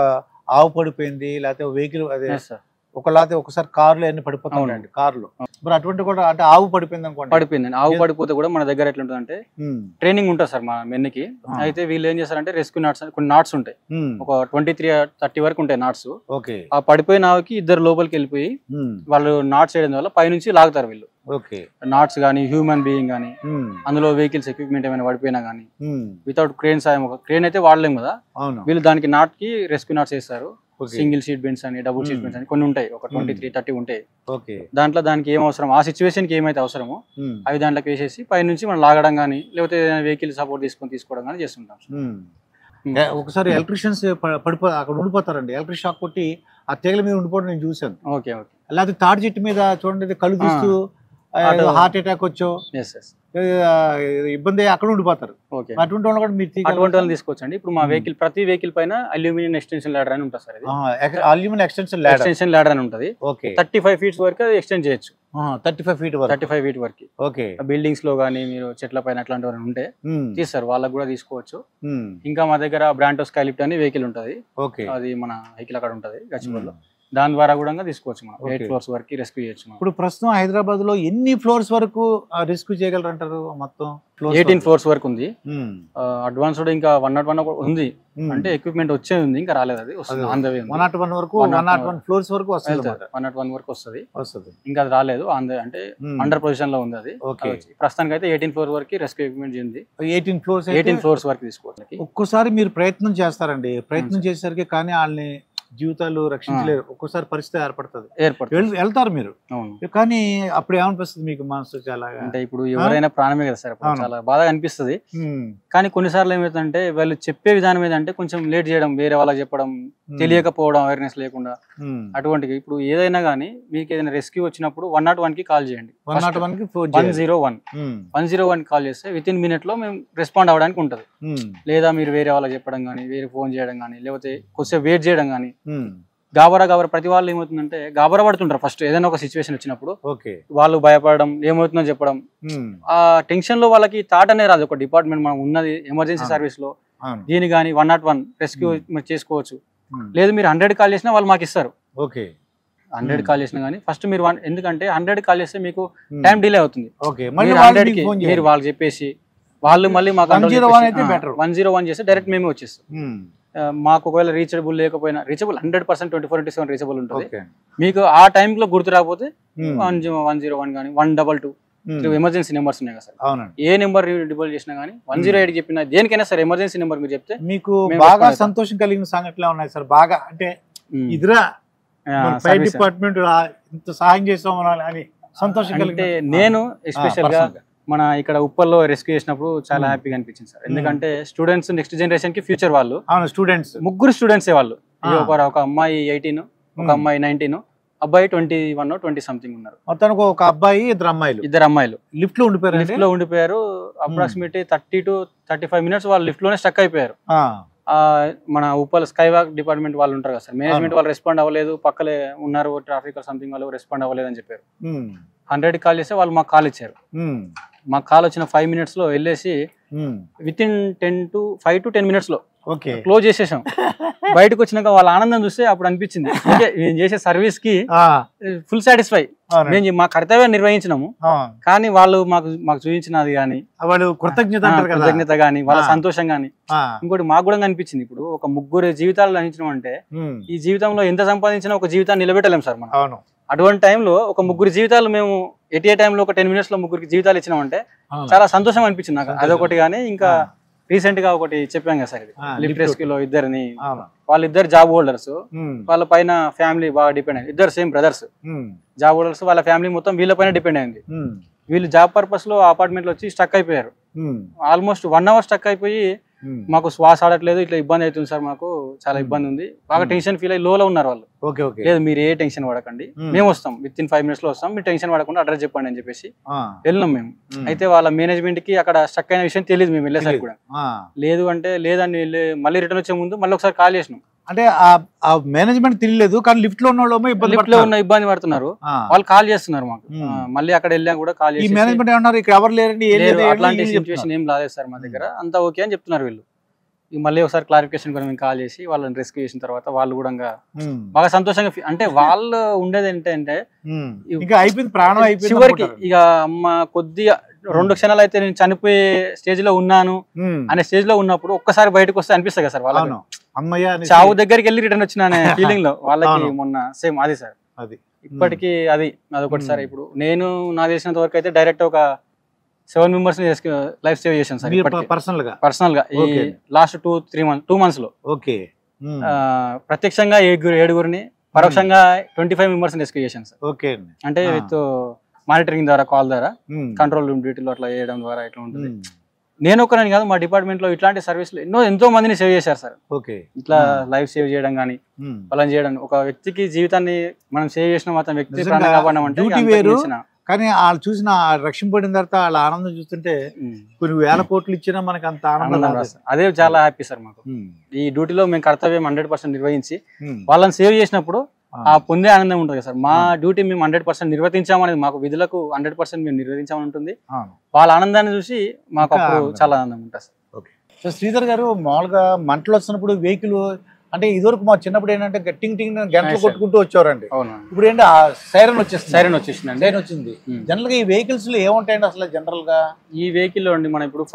ఆవు పడిపోయింది, లేకపోతే వెహికల్ అదే ఒకసారి కార్లు అన్ని పడిపోతా ఉంటాయండి, కార్లు మరి అటువంటి కూడా అంటే ఆవు పడిపోయింది అనుకోండి. పడిపోయింది ఆవు పడిపోతే కూడా మన దగ్గర ఎట్లా ఉంటుంది అంటే ట్రైనింగ్ ఉంటుంది సార్ మా మెన్కి. అయితే వీళ్ళు ఏం చేస్తారంటే రెస్క్యూ నాట్స్ కొన్ని నాట్స్ ఉంటాయి, ఒక 23-30 వరకు ఉంటాయి నాట్స్. ఆ పడిపోయిన ఆవుకి 2 లోపలికి వెళ్ళిపోయి వాళ్ళు నాట్స్ వేయడం వల్ల పైనుంచి లాగుతారు వీళ్ళు. నాట్స్ గానీ హ్యూమన్ బీయింగ్ గానీ అందులో వెహికల్స్ ఎక్విప్మెంట్ ఏమైనా పడిపోయినా గానీ వితౌట్ క్రేన్ సాయం, క్రేన్ అయితే వాడలేము కదా, వీళ్ళు దానికి నాట్ కి రెస్క్యూ నాట్స్ వేస్తారు. సింగిల్ సీట్ బెంచ్ అని, డబుల్ సీట్ బెంచ్ అని కొన్ని ఉంటాయి, ఒక 23-30 ఉంటాయి. దాంట్లో దానికి ఏం అవసరం, ఆ సిచ్యువేషన్ కి ఏమైతే అవసరమో అవి దాంట్లోకి వేసేసి పైనుంచి మనం లాగడం గానీ లేకపోతే వెహికల్ సపోర్ట్ తీసుకోవడం గానీ చేస్తుంటాం. ఒకసారి ఎలక్ట్రిషియన్స్ అక్కడ ఉండిపోతారండి, ఎలక్ట్రిక్ షాక్ కొట్టి ఆ తీగల మీద ఉండిపోవడం నేను చూసాను. లేకపోతే తాడి చెట్టు మీద చూడండి కళ్ళు తీస్తూ హార్ట్ అటాక్ వచ్చో ఇబ్బంది అక్కడ ఉండిపోతారు. అటువంటి వాళ్ళు కూడా మీరు తీసుకోవచ్చండి. ఇప్పుడు మా వెహికల్ ప్రతి వెహికల్ పైన అల్యూమినియం ఎక్స్టెన్షన్ ల్యాడర్ అని ఉంటుంది సార్. అల్యూమినియం ఎక్స్టెన్షన్ ల్యాడర్ అని ఉంటుంది. 35 feet వరకు ఎక్స్టెండ్ చేయొచ్చు. 35 feet వరకు. బిల్డింగ్స్ లో గానీ మీరు చెట్ల పైన అట్లాంటి ఉంటే తీస్తారు, వాళ్ళకి కూడా తీసుకోవచ్చు. ఇంకా మా దగ్గర బ్రాంటో స్కైలిఫ్ట్ అని వెహికల్ ఉంటది, అది మన వెహికల్ అక్కడ ఉంటది గచ్చిబౌలిలో, దాని ద్వారా కూడా తీసుకోవచ్చు. మనం 8 floors వరకు రెస్క్యూ చేయొచ్చు. ఇప్పుడు ప్రస్తుతం హైదరాబాద్ లో ఎన్ని ఫ్లోర్స్ వరకు రెస్క్యూ చేయగలరు అంటారు? మొత్తం 18 floors వరకు ఉంది. అడ్వాన్స్డ్ ఇంకా 101 ఉంది, అంటే ఎక్విప్మెంట్ వచ్చే ఉంది, ఇంకా రాలేదు, అది వస్తుంది. 101 వరకు 101 floors వరకు వస్తుంది, 101 వరకు వస్తుంది, ఇంకా అది రాలేదు, అంటే అండర్ పొజిషన్ లో ఉంది. అది ప్రస్తుతానికి అయితే 18 floors వరకు రెస్క్యూ ఎక్విప్మెంట్ ఉంది. 18 floors వరకు తీసుకోవాలి. ఒక్కసారి మీరు ప్రయత్నం చేస్తారండి, ప్రయత్నం చేసేసరికి కానీ వాళ్ళని జీవితాలు రక్షించలేరు, ఒక్కోసారి పరిస్థితి ఏర్పడుతుంది, వెళ్తారు మీరు, కానీ అప్పుడు ఏమనిపిస్తుంది మీకు మనసు? చాలా అంటే ఇప్పుడు ఎవరైనా ప్రాణమే కదా సార్, చాలా బాధగా అనిపిస్తుంది. కానీ కొన్నిసార్లు ఏమైతుందంటే వాళ్ళు చెప్పే విధానం ఏదంటే కొంచెం లేట్ చేయడం, వేరే వాళ్ళకి చెప్పడం, తెలియకపోవడం, అవేర్నెస్ లేకుండా అటువంటి. ఇప్పుడు ఏదైనా కానీ మీకు ఏదైనా రెస్క్యూ వచ్చినప్పుడు 101 కి కాల్ చేయండి. 101 కాల్ చేస్తే వితిన్ మినిట్ లో మేము రెస్పాండ్ అవ్వడానికి ఉంటది. లేదా మీరు వేరే వాళ్ళకి చెప్పడం కానీ, వేరే ఫోన్ చేయడం కానీ, లేకపోతే కొద్దిసేపు వెయిట్ చేయడం కానీ గాబరా ప్రతి వాళ్ళు ఏమవుతుందంటే గాబరా పడుతుంటారు ఫస్ట్ ఏదైనా ఒక సిచ్యువేషన్ వచ్చినప్పుడు. ఓకే. వాళ్ళు భయపడడం, ఏమవుతుందో చెప్పడం, ఆ టెన్షన్ లో వాళ్ళకి థాట్ అనే రాదు. ఒక డిపార్ట్మెంట్ మనం ఉన్నది ఎమర్జెన్సీ సర్వీస్ లో, దీని కానీ 101 రెస్క్యూ చేసుకోవచ్చు. లేదు మీరు 100 కాల్ చేసినా వాళ్ళు మాకు ఇస్తారు. ఓకే. 100 కాల్ చేసినా కానీ ఫస్ట్ మీరు ఎందుకంటే 100 కాల్ చేస్తే మీకు టైం డిలే అవుతుంది. మీరు 100కి మీరు వాళ్ళకి చెప్పేసి వాళ్ళు మళ్ళీ మాకు 101 చేస్తే డైరెక్ట్ మేమే వచ్చేస్తాం. మాకు ఒకవేళ రీచబుల్ లేకపోయినా, రీచబుల్ 100% 24/7 రీచబుల్ ఉంటుంది. మీకు ఆ టైంలో గుర్తు రాకపోతే 101 కానీ 122 ఎమర్జెన్సీ నెంబర్స్ ఉన్నాయి కదా సార్. ఏ నెంబర్ డిబల్ చేసినా కానీ 108 చెప్పినా దేనికైనా సరే ఎమర్జెన్సీ నెంబర్ మీరు చెప్తే మీకు బాగా సంతోషం కలిగిన సంఘటనలు ఉన్నాయి సార్. బాగా అంటే ఇదిరా ఫైర్ డిపార్ట్మెంట్ ఇంత సహాయం చేస్తాం అని సంతోషం కలిగితే నేను ఎస్పెషల్ గా మన ఇక్కడ ఉప్పల్లో రెస్క్యూ చేసినప్పుడు చాలా హ్యాపీగా అనిపించింది సార్. ఎందుకంటే స్టూడెంట్స్ నెక్స్ట్ జనరేషన్ కి ఫ్యూచర్ వాళ్ళు. ముగ్గురు స్టూడెంట్స్ వాళ్ళు. ఒక అమ్మాయి 18, ఒక అమ్మాయి 19, అబ్బాయి 21, 20 సంథింగ్ ఉన్నారు. మొత్తానికి ఒక అబ్బాయి, ఇద్దరు అమ్మాయిలు లిఫ్ట్ లో ఉండిపోయారు. అప్రాక్సిమేట్లీ 30 to 35 minutes వాళ్ళు లిఫ్ట్ లోనే స్టక్ అయిపోయారు. మన ఉప్పల్ స్కై వాక్ డిపార్ట్మెంట్ వాళ్ళు ఉంటారు కదా సార్, మేనేజ్మెంట్ వాళ్ళు రెస్పాండ్ అవ్వలేదు, పక్కలే ఉన్నారు ట్రాఫిక్ సంథింగ్ వాళ్ళు రెస్పాండ్ అవ్వలేదు అని చెప్పారు. 100 కాల్ చేస్తే వాళ్ళు మాకు కాల్ ఇచ్చారు. మాకు కాల్ వచ్చిన 5 minutes లో వెళ్ళేసి విత్ ఇన్ 5 to 10 minutes లో క్లోజ్ చేసేసాం. బయటకు వచ్చినాక వాళ్ళ ఆనందం చూస్తే అప్పుడు అనిపించింది మేము చేసే సర్వీస్ కి ఫుల్ సాటిస్ఫై. మేము మా కర్తవ్యం నిర్వహించినాము, కానీ వాళ్ళు మాకు చూపించినది కానీ కృతజ్ఞత కానీ వాళ్ళ సంతోషం కానీ ఇంకోటి మాకు కూడా అనిపించింది. ఇప్పుడు ఒక ముగ్గురు జీవితాలు అందించడం అంటే ఈ జీవితంలో ఎంత సంపాదించినా ఒక జీవితాన్ని నిలబెట్టలేం సార్ మనం. అటువంటి టైంలో ఒక ముగ్గురు జీవితాలు మేము ఎట్ ఏ టైంలో ఒక 10 minutes లో ముగ్గురికి జీవితాలు ఇచ్చినామంటే చాలా సంతోషం అనిపించింది నాకు. అదొకటి. కానీ ఇంకా రీసెంట్ గా ఒకటి చెప్పాం కదా సార్, ఇది లిఫ్ట్ రెస్క్యూలో ఇద్దరిని, వాళ్ళిద్దరు జాబ్ హోల్డర్స్, వాళ్ళ పైన ఫ్యామిలీ బాగా డిపెండ్ అయింది. ఇద్దరు సేమ్ బ్రదర్స్ జాబ్ హోల్డర్స్, వాళ్ళ ఫ్యామిలీ మొత్తం వీళ్ళ పైన డిపెండ్ అయింది. వీళ్ళు జాబ్ పర్పస్ లో అపార్ట్మెంట్ లో వచ్చి స్టక్ అయిపోయారు. ఆల్మోస్ట్ 1 hour స్టక్ అయిపోయి మాకు శ్వాస ఆడట్లేదు, ఇట్లా ఇబ్బంది అవుతుంది సార్, మాకు చాలా ఇబ్బంది ఉంది, బాగా టెన్షన్ ఫీల్ అయ్యి లోలో ఉన్నారు వాళ్ళు. లేదు మీరు ఏ టెన్షన్ పడకండి, మేము వస్తాం, విత్ ఇన్ 5 minutes లో వస్తాం, మీరు టెన్షన్ పడకుండా అడ్రస్ చెప్పండి అని చెప్పేసి వెళ్ళినాం మేము. అయితే వాళ్ళ మేనేజ్మెంట్ కి అక్కడ స్టక్ అయిన విషయం తెలియదు మేము వెళ్ళేసరికి కూడా. లేదు అంటే లేదని మళ్ళీ రిటర్న్ వచ్చే ముందు మళ్ళీ ఒకసారి కాల్ చేసినాం. అంటే ఆ మేనేజ్మెంట్ తెలియలేదు, కానీ లిఫ్ట్ లో ఉన్న ఇబ్బంది పడుతున్నారు, వాళ్ళు కాల్ చేస్తున్నారు మాకు. మళ్ళీ అక్కడ వెళ్ళా కూడా కాల్ చేసి మేనేజ్మెంట్ ఏమన్నారు, ఇక్కడ ఎవరు లేరండి, అట్లాంటి సిచ్యువేషన్ ఏం రాలేదు సార్ మా దగ్గర, అంతా ఓకే అని చెప్తున్నారు వీళ్ళు. మళ్ళీ ఒకసారి క్లారిఫికేషన్ కూడా మేము కాల్ చేసి వాళ్ళని రెస్క్యూ చేసిన తర్వాత వాళ్ళు కూడా బాగా సంతోషంగా, అంటే వాళ్ళు ఉండేది ఏంటంటే ప్రాణం అయిపోయింది చివరికి ఇక అమ్మ కొద్దిగా 2 క్షణాలు అయితే నేను చనిపోయే స్టేజ్ లో ఉన్నాను అనే స్టేజ్ లో ఉన్నప్పుడు ఒక్కసారి బయటకు వస్తే అనిపిస్తుంది కదా సార్ వాళ్ళకి, చావు దగ్గరికి వెళ్ళి రిటర్న్ వచ్చిన అనే ఫీలింగ్ లో వాళ్ళకి మొన్న సేమ్ అది సార్. అది ఇప్పటికీ అదొకటి సార్. ఇప్పుడు నేను నాకు తెలిసినంత వరకు అయితే డైరెక్ట్ ఒక 7 members లైఫ్ సేవ్ చేశాను సార్ పర్సనల్ గా ఈ లాస్ట్ 2 months లో. ప్రత్యక్షంగా 7గురిని, పరోక్షంగా 25 members రెస్క్యూ చేశాను సార్. అంటే విత్ మానిటరింగ్ ద్వారా, కాల్ ద్వారా, కంట్రోల్ రూమ్ డ్యూటీలో అట్లా చేయడం ద్వారా ఇట్లా ఉంటుంది. నేను ఒకరని కాదు, మా డిపార్ట్మెంట్ లో ఇట్లాంటి సర్వీసులు ఎంతో మందిని సేవ్ చేశారు సార్. ఇట్లా లైఫ్ సేవ్ చేయడం కానీ వాళ్ళని చేయడం, ఒక వ్యక్తికి జీవితాన్ని మనం సేవ్ చేసిన మాత్రం వ్యక్తి ప్రాణం కాపాడడం అంటే. కానీ వాళ్ళు చూసిన రక్షింపడిన తర్వాత వాళ్ళ ఆనందం చూస్తుంటే కొన్ని వేల కోట్లు ఇచ్చినా మనకి అంత ఆనందం, అదే చాలా హ్యాపీ సార్ మాకు. ఈ డ్యూటీలో మేము కర్తవ్యం 100% నిర్వహించి వాళ్ళని సేవ్ చేసినప్పుడు ఆ పొందే ఆనందం ఉంటుంది సార్. మా డ్యూటీ మేము 100% నిర్వర్తించామనేది, మాకు విధులకు 100% మేము నిర్వర్తించామని ఉంటుంది. వాళ్ళ ఆనందాన్ని చూసి మాకు అప్పుడు చాలా ఆనందం ఉంటుంది సార్. సో శ్రీధర్ గారు, మామూలుగా మంటలు వస్తున్నప్పుడు వెహికల్ అంటే ఇదివరకు మా చిన్నప్పుడు ఏంటంటే టింగ్ టింగ్ గంటలు కొట్టుకుంటూ వచ్చేవారండి. ఇప్పుడు ఏంటి సైరన్ వచ్చింది. జనరల్ గా ఈ వెహికల్స్ లో ఏముంటాయండి అసలు జనరల్ గా? ఈ వెహికల్ లో అండి మనం ఇప్పుడు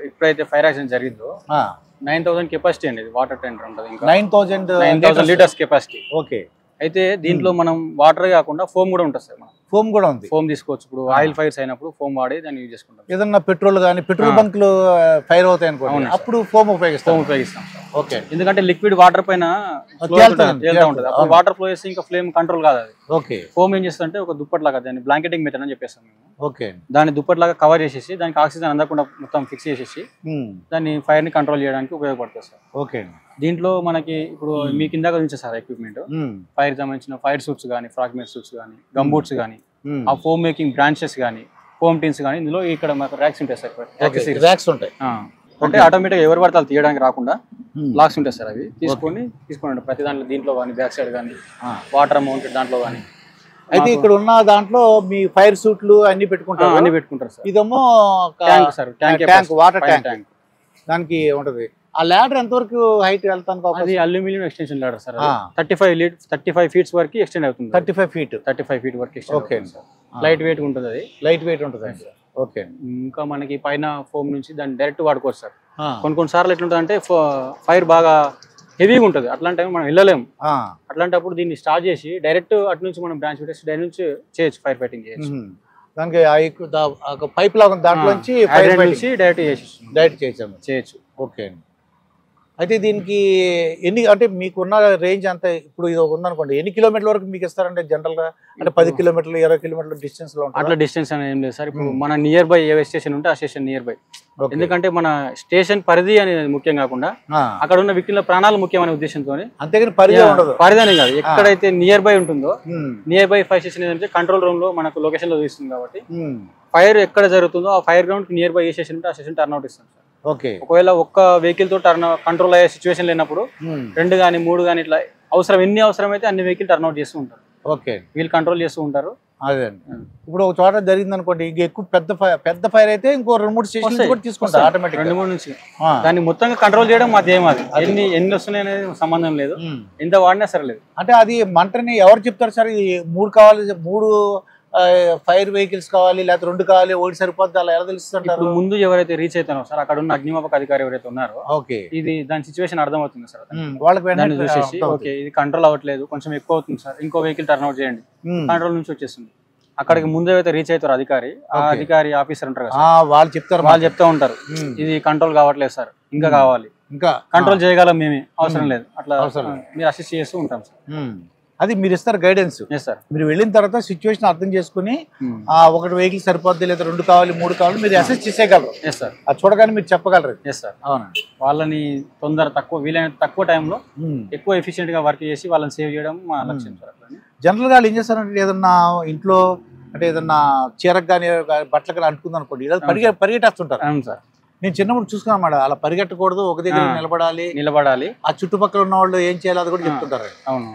ఎప్పుడైతే ఫైర్ యాక్సిడెంట్ జరిగిందో 9,000 కెపాసిటీ అండి, వాటర్ ట్యాంకర్ ఉంటుంది. 9,000 లీటర్స్ కెపాసిటీ. ఓకే. అయితే దీంట్లో మనం వాటర్ కాకుండా ఫోమ్ కూడా ఉంటుంది సార్. ఫోమ్ కూడా ఉంది, ఫోమ్ తీసుకోవచ్చు. ఇప్పుడు ఆయిల్ ఫైర్స్ అయినప్పుడు ఫోమ్ వాడి దాన్ని యూజ్ చేసుకుంటాం. ఏదన్నా పెట్రోల్ కానీ పెట్రోల్ బంక్లు ఫైర్ అవుతాయి అనుకోండి, అప్పుడు ఫోమ్ ఉపయోగిస్తాం. ఓకే. ఎందుకంటే లిక్విడ్ వాటర్ పైన తేలుతా ఉంటుంది, అప్పుడు వాటర్ ఫ్లో చేస్తే ఇంకా ఫ్లేమ్ కంట్రోల్ కాదు అది. ఓకే. ఫోమ్ ఏం చేస్తుంటే ఒక దుప్పట్ లాగా, దాన్ని బ్లాంకెటింగ్ మెథడ్ అని చెప్పేస్తాం మేము. ఓకే. దాన్ని దుప్పట్ లాగా కవర్ చేసేసి దానికి ఆక్సిజన్ అందకుండా మొత్తం ఫిక్స్ చేసేసి దాన్ని ఫైర్ ని కంట్రోల్ చేయడానికి ఉపయోగపడుతుంది సార్. ఓకే. దీంట్లో మనకి ఇప్పుడు మీ కింద నుంచి సార్ ఎక్విప్మెంట్, ఫైర్ సంబంధించిన ఫైర్ సూట్స్ కానీ, ఫ్రాగ్మెంట్ సూట్స్ కానీ, గమ్ బూట్స్ కానీ, ఆ ఫోమ్ మేకింగ్ బ్రాంచెస్ కానీ, ఫోమ్ టిన్స్ కానీ, ఇందులో ఇక్కడ మాకు ర్యాక్స్ ఉంటాయి సార్. ర్యాక్స్ ఉంటాయి. అంటే ఆటోమేటిక్ ఎవరు పడితే వాళ్ళు తీయడానికి రాకుండా లాక్స్ ఉంటాయి సార్. అవి తీసుకోండి ప్రతి దాంట్లో, దీంట్లో కానీ బ్యాక్ సైడ్ కానీ వాటర్ మౌంటెడ్ దాంట్లో కానీ. అయితే ఇక్కడ ఉన్న దాంట్లో మీ ఫైర్ సూట్లు అన్ని పెట్టుకుంటారు? అన్ని పెట్టుకుంటారు సార్. ఇదేమో tank sir, tank, water tank దానికి ఉంటది. ఆ ల్యాడర్ ఎంతవరకు హైట్ వెళ్తాను? అది aluminium extension ladder sir. 35 feets వరకు ఎక్స్టెండ్ అవుతుంది. 35 ఫీట్ వరకు ఎక్స్టెండ్. ఓకే. లైట్ వెయిట్ ఉంటుంది, అది లైట్ వెయిట్ ఉంటుంది. ఓకే. ఇంకా మనకి పైన ఫోమ్ నుంచి దాన్ని డైరెక్ట్ వాడుకోవచ్చు సార్. కొన్ని సార్లు ఎట్లుంటుంది అంటే ఫైర్ బాగా హెవీగా ఉంటుంది, అట్లాంటి టైం మనం వెళ్ళలేము. అట్లాంటప్పుడు దీన్ని స్టార్ట్ చేసి డైరెక్ట్ అటు నుంచి మనం బ్రాంచ్ పెట్టేసి డైరెక్ట్ నుంచి చేయొచ్చు, ఫైర్ ఫైటింగ్ చేయొచ్చు. దానికి పైప్ లాగా దాంట్లో నుంచి డైరెక్ట్ చేయొచ్చు. ఓకే. అయితే దీనికి అంటే మీకున్న రేంజ్ అంతా ఇప్పుడు ఇది ఉందనుకోండి, ఎన్ని కిలోమీటర్ల వరకు మీకు ఇస్తారంటే జనరల్ గా? అంటే 10 కిలోమీటర్లు 20 కిలోమీటర్ల డిస్టెన్స్ లో ఉంటుంది? అట్లా డిస్టెన్స్ అనేది ఏం లేదు సార్. ఇప్పుడు మన నియర్ బై ఏ స్టేషన్ ఉంటే ఆ స్టేషన్ నియర్ బై. ఎందుకంటే మన స్టేషన్ పరిధి అనేది ముఖ్యం కాకుండా అక్కడ ఉన్న వ్యక్తుల ప్రాణాలు ముఖ్యమైన ఉద్దేశంతో, అంతేగాని పరిధి ఉండదు. పరిధి అనేది కాదు, ఎక్కడైతే నియర్ బై ఉంటుందో నియర్ బై ఫైర్ స్టేషన్ ఏంటంటే కంట్రోల్ రూమ్ లో మనకు లొకేషన్ లో చూస్తుంది కాబట్టి ఫైర్ ఎక్కడ జరుగుతుందో ఆ ఫైర్ గ్రౌండ్ కి నియర్ బై ఏ స్టేషన్ ఉంటే ఆ స్టేషన్ టర్న్ అవుట్ ఇస్తాం సార్. ఓకే. ఒకవేళ ఒక్క వెహికల్ తో కంట్రోల్ అయ్యే సిచ్యువేషన్ లేనప్పుడు 2 కానీ 3 కానీ ఇట్లా ఎన్ని అవసరం అయితే అన్ని వెహికల్ టర్న్ అవుట్ చేస్తూ ఉంటారు. ఓకే. వీళ్ళు కంట్రోల్ చేస్తూ ఉంటారు. అదే ఇప్పుడు ఒక చోట జరిగింది అనుకోండి, ఎక్కువ పెద్ద ఫైర్ అయితే ఇంకో 2-3 స్టేషన్లు కూడా తీసుకుంటారు ఆటోమేటిక్. 2-3 నుంచి దాన్ని మొత్తంగా కంట్రోల్ చేయడం మాదేం, అది ఎన్ని వస్తున్నాయి అనేది సంబంధం లేదు, ఎంత వాడినా సరే లేదు. అంటే అది మంటని ఎవరు చెప్తారు సార్? ఇది 3 కావాలి, 3 ఫైర్ వెహికల్స్ కావాలి, లేకపోతే 2 కావాలి, 1 సరిపోద్ది, అలా ఎలా తెలుస్తుంటారు? ముందు ఎవరైతే రీచ్ అవుతారో సార్, అక్కడ ఉన్న అగ్నిమాపక అధికారి ఎవరైతే ఉన్నారో, ఓకే, ఇది దాని సిచ్యువేషన్ అర్థమవుతుంది సార్. వాళ్ళకి చూసేసి ఓకే ఇది కంట్రోల్ అవ్వట్లేదు, కొంచెం ఎక్కువ అవుతుంది సార్, ఇంకో వెహికల్ టర్న్ అవుట్ చేయండి, కంట్రోల్ నుంచి వచ్చేస్తుంది. అక్కడికి ముందు ఏవైతే రీచ్ అవుతారో అధికారి, ఆ అధికారి ఆఫీసర్ ఉంటారు కదా, వాళ్ళు చెప్తా ఉంటారు ఇది కంట్రోల్ కావట్లేదు సార్, ఇంకా కావాలి, ఇంకా కంట్రోల్ చేయగలం మేమే, అవసరం లేదు, అట్లా మీరు అసిస్ట్ చేస్తూ ఉంటాం సార్. అది మీరు ఇస్తారు గైడెన్స్. మీరు వెళ్ళిన తర్వాత సిచ్యువేషన్ అర్థం చేసుకుని ఒకటి వెహికల్ సరిపోద్ది, లేదా 2 కావాలి, 3 కావాలి, మీరు అసెస్ చేసేయగలరు. అది చూడగానే మీరు చెప్పగలరు. అవునా, వాళ్ళని వీలైనంత తక్కువ టైంలో ఎక్కువ ఎఫిషియెంట్ గా వర్క్ చేసి వాళ్ళని సేవ్ చేయడం మా లక్ష్యం సార్. జనరల్ గా ఏం చేస్తారంటే, ఏదన్నా ఇంట్లో అంటే ఏదన్నా చీరకు కానీ బట్టలు కానీ అంటుకుంది అనుకోండి, పరిగెట్టేస్తుంటారు. అవును సార్, నేను చిన్నప్పుడు చూసుకున్నా అన్నమాట, అలా పరిగెట్టకూడదు, ఒక దగ్గర నిలబడాలి, ఆ చుట్టుపక్కల ఉన్న వాళ్ళు ఏం చేయాలి అది కూడా చెప్తుంటారు. అవును.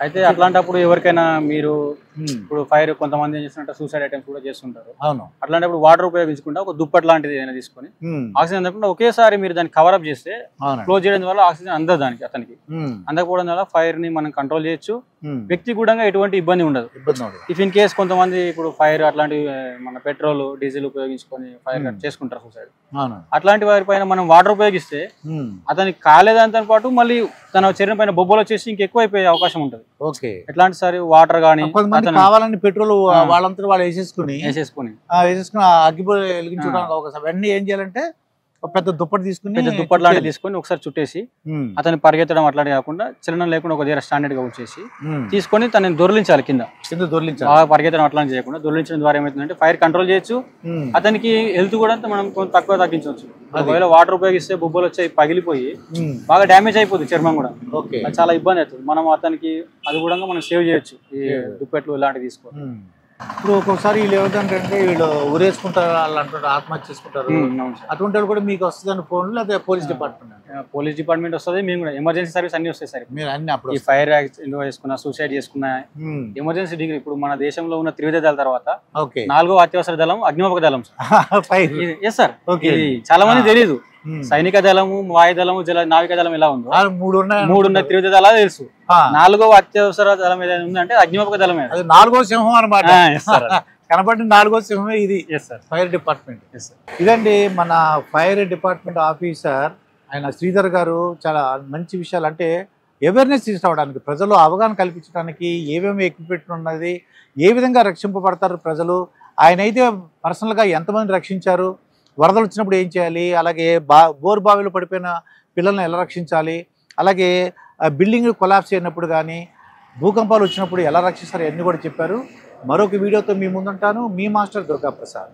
అయితే అట్లాంటప్పుడు ఎవరికైనా మీరు ఇప్పుడు ఫైర్ కొంతమంది ఏం చేస్తున్నట్టు సూసైడ్ అటెంప్ట్స్ కూడా చేస్తుంటారు. అవును, అట్లాంటప్పుడు వాటర్ ఉపయోగించుకుంటా ఒక దుప్పట్ లాంటిది ఏదైనా తీసుకొని ఆక్సిజన్ అందకుండా ఒకేసారి మీరు దాన్ని కవర్ అప్ చేస్తే క్లోజ్ చేయడం వల్ల ఆక్సిజన్ అందదు దానికి, అతనికి అందకపోవడం వల్ల ఫైర్ ని మనం కంట్రోల్ చేయొచ్చు, వ్యక్తి కూడా ఎటువంటి ఇబ్బంది ఉండదు. ఇఫ్ ఇన్ కేస్ కొంతమంది ఇప్పుడు ఫైర్ అట్లాంటి మన పెట్రోల్ డీజిల్ ఉపయోగించుకొని ఫైర్ చేసుకుంటారు సూసైడ్, అట్లాంటి వారి పైన మనం వాటర్ ఉపయోగిస్తే అతనికి కాలేదంతో పాటు మళ్ళీ తన శరీరం పైన బొబ్బలు వచ్చేసి ఇంకెక్కువ అయిపోయే అవకాశం ఉంటుంది. ఓకే, ఎట్లాంటి సారి వాటర్ గానీ కావాలని పెట్రోల్ వాళ్ళంతా వాళ్ళు వేసేసుకుని అగ్గి వెలిగించడానికి అవకాశం. వెంటనే ఏం చేయాలంటే పెద్ద దుప్పటి దుప్పటి లాంటి తీసుకొని ఒకసారి చుట్టేసి అతన్ని పరిగెత్తడం అట్లాంటి కాకుండా చలనం లేకుండా ఒక దగ్గర స్టాండర్డ్ గా వచ్చేసి తీసుకొని తనని దొరిలించాలి, కింద పరిగెత్తడం అట్లా చేయకుండా దొరిలించడం ద్వారా ఏమవుతుందంటే ఫైర్ కంట్రోల్ చేయొచ్చు, అతనికి హెల్త్ కూడా మనం తక్కువ తగ్గించవచ్చు. ఒకవేళ వాటర్ ఉపయోగిస్తే బొబ్బలు వచ్చి పగిలిపోయి బాగా డ్యామేజ్ అయిపోతుంది చర్మం కూడా, చాలా ఇబ్బంది అవుతుంది. మనం అతనికి అది కూడా మనం సేవ్ చేయొచ్చు ఈ దుప్పట్లు ఇలాంటివి తీసుకోవాలి. ఇప్పుడు ఒక్కొక్కసారి వీళ్ళు ఏమిటంటే వీళ్ళు ఊరేసుకుంటారు, వాళ్ళు అంటారు ఆత్మహత్య చేసుకుంటారు, అటువంటి వాళ్ళు కూడా మీకు వస్తుందని ఫోన్, లేదా పోలీస్ డిపార్ట్మెంట్ వస్తుంది, మేము కూడా ఎమర్జెన్సీ సర్వీస్ అన్ని వస్తాయి సార్. మీరు అన్ని అప్పుడు ఫైర్ యాక్సిడెంట్ చేసుకున్నా, సూసైడ్ చేసుకున్నా, ఎమర్జెన్సీ డిగ్రీ ఇప్పుడు మన దేశంలో ఉన్న త్రివిధ దళాల తర్వాత 4వ అత్యవసర దళం అగ్నిమాపక దళం సార్. ఇది చాలా మంది తెలియదు, సైనిక దళము, వాయుదళము, నావిక దళం ఎలా ఉందో 3 ఉన్న త్రివిధ దళాలు తెలుసు. 4వ అత్యవసర దళం ఏదైనా ఉందంటే అగ్నిమాపక దళమే, 4వ సింహం అన్నమాట. కనపడిన 4వ సింహమే ఇది, ఫైర్ డిపార్ట్మెంట్. ఇదండి మన ఫైర్ డిపార్ట్మెంట్ ఆఫీసర్ ఆయన శ్రీధర్ గారు. చాలా మంచి విషయాలు, అంటే అవేర్నెస్ తీసుకురావడానికి, ప్రజలు అవగాహన కల్పించడానికి, ఏమేమి ఎక్విప్మెంట్ ఉన్నది, ఏ విధంగా రక్షింపబడతారు ప్రజలు, ఆయన అయితే పర్సనల్గా ఎంతమంది రక్షించారు, వరదలు వచ్చినప్పుడు ఏం చేయాలి, అలాగే బోరు బావిలో పడిపోయిన పిల్లల్ని ఎలా రక్షించాలి, అలాగే బిల్డింగ్ కొలాప్స్ అయినప్పుడు కానీ భూకంపాలు వచ్చినప్పుడు ఎలా రక్షిస్తారు, అన్నీ కూడా చెప్పారు. మరొక వీడియోతో మీ ముందుంటాను. మీ మాస్టర్ దుర్గా ప్రసాద్.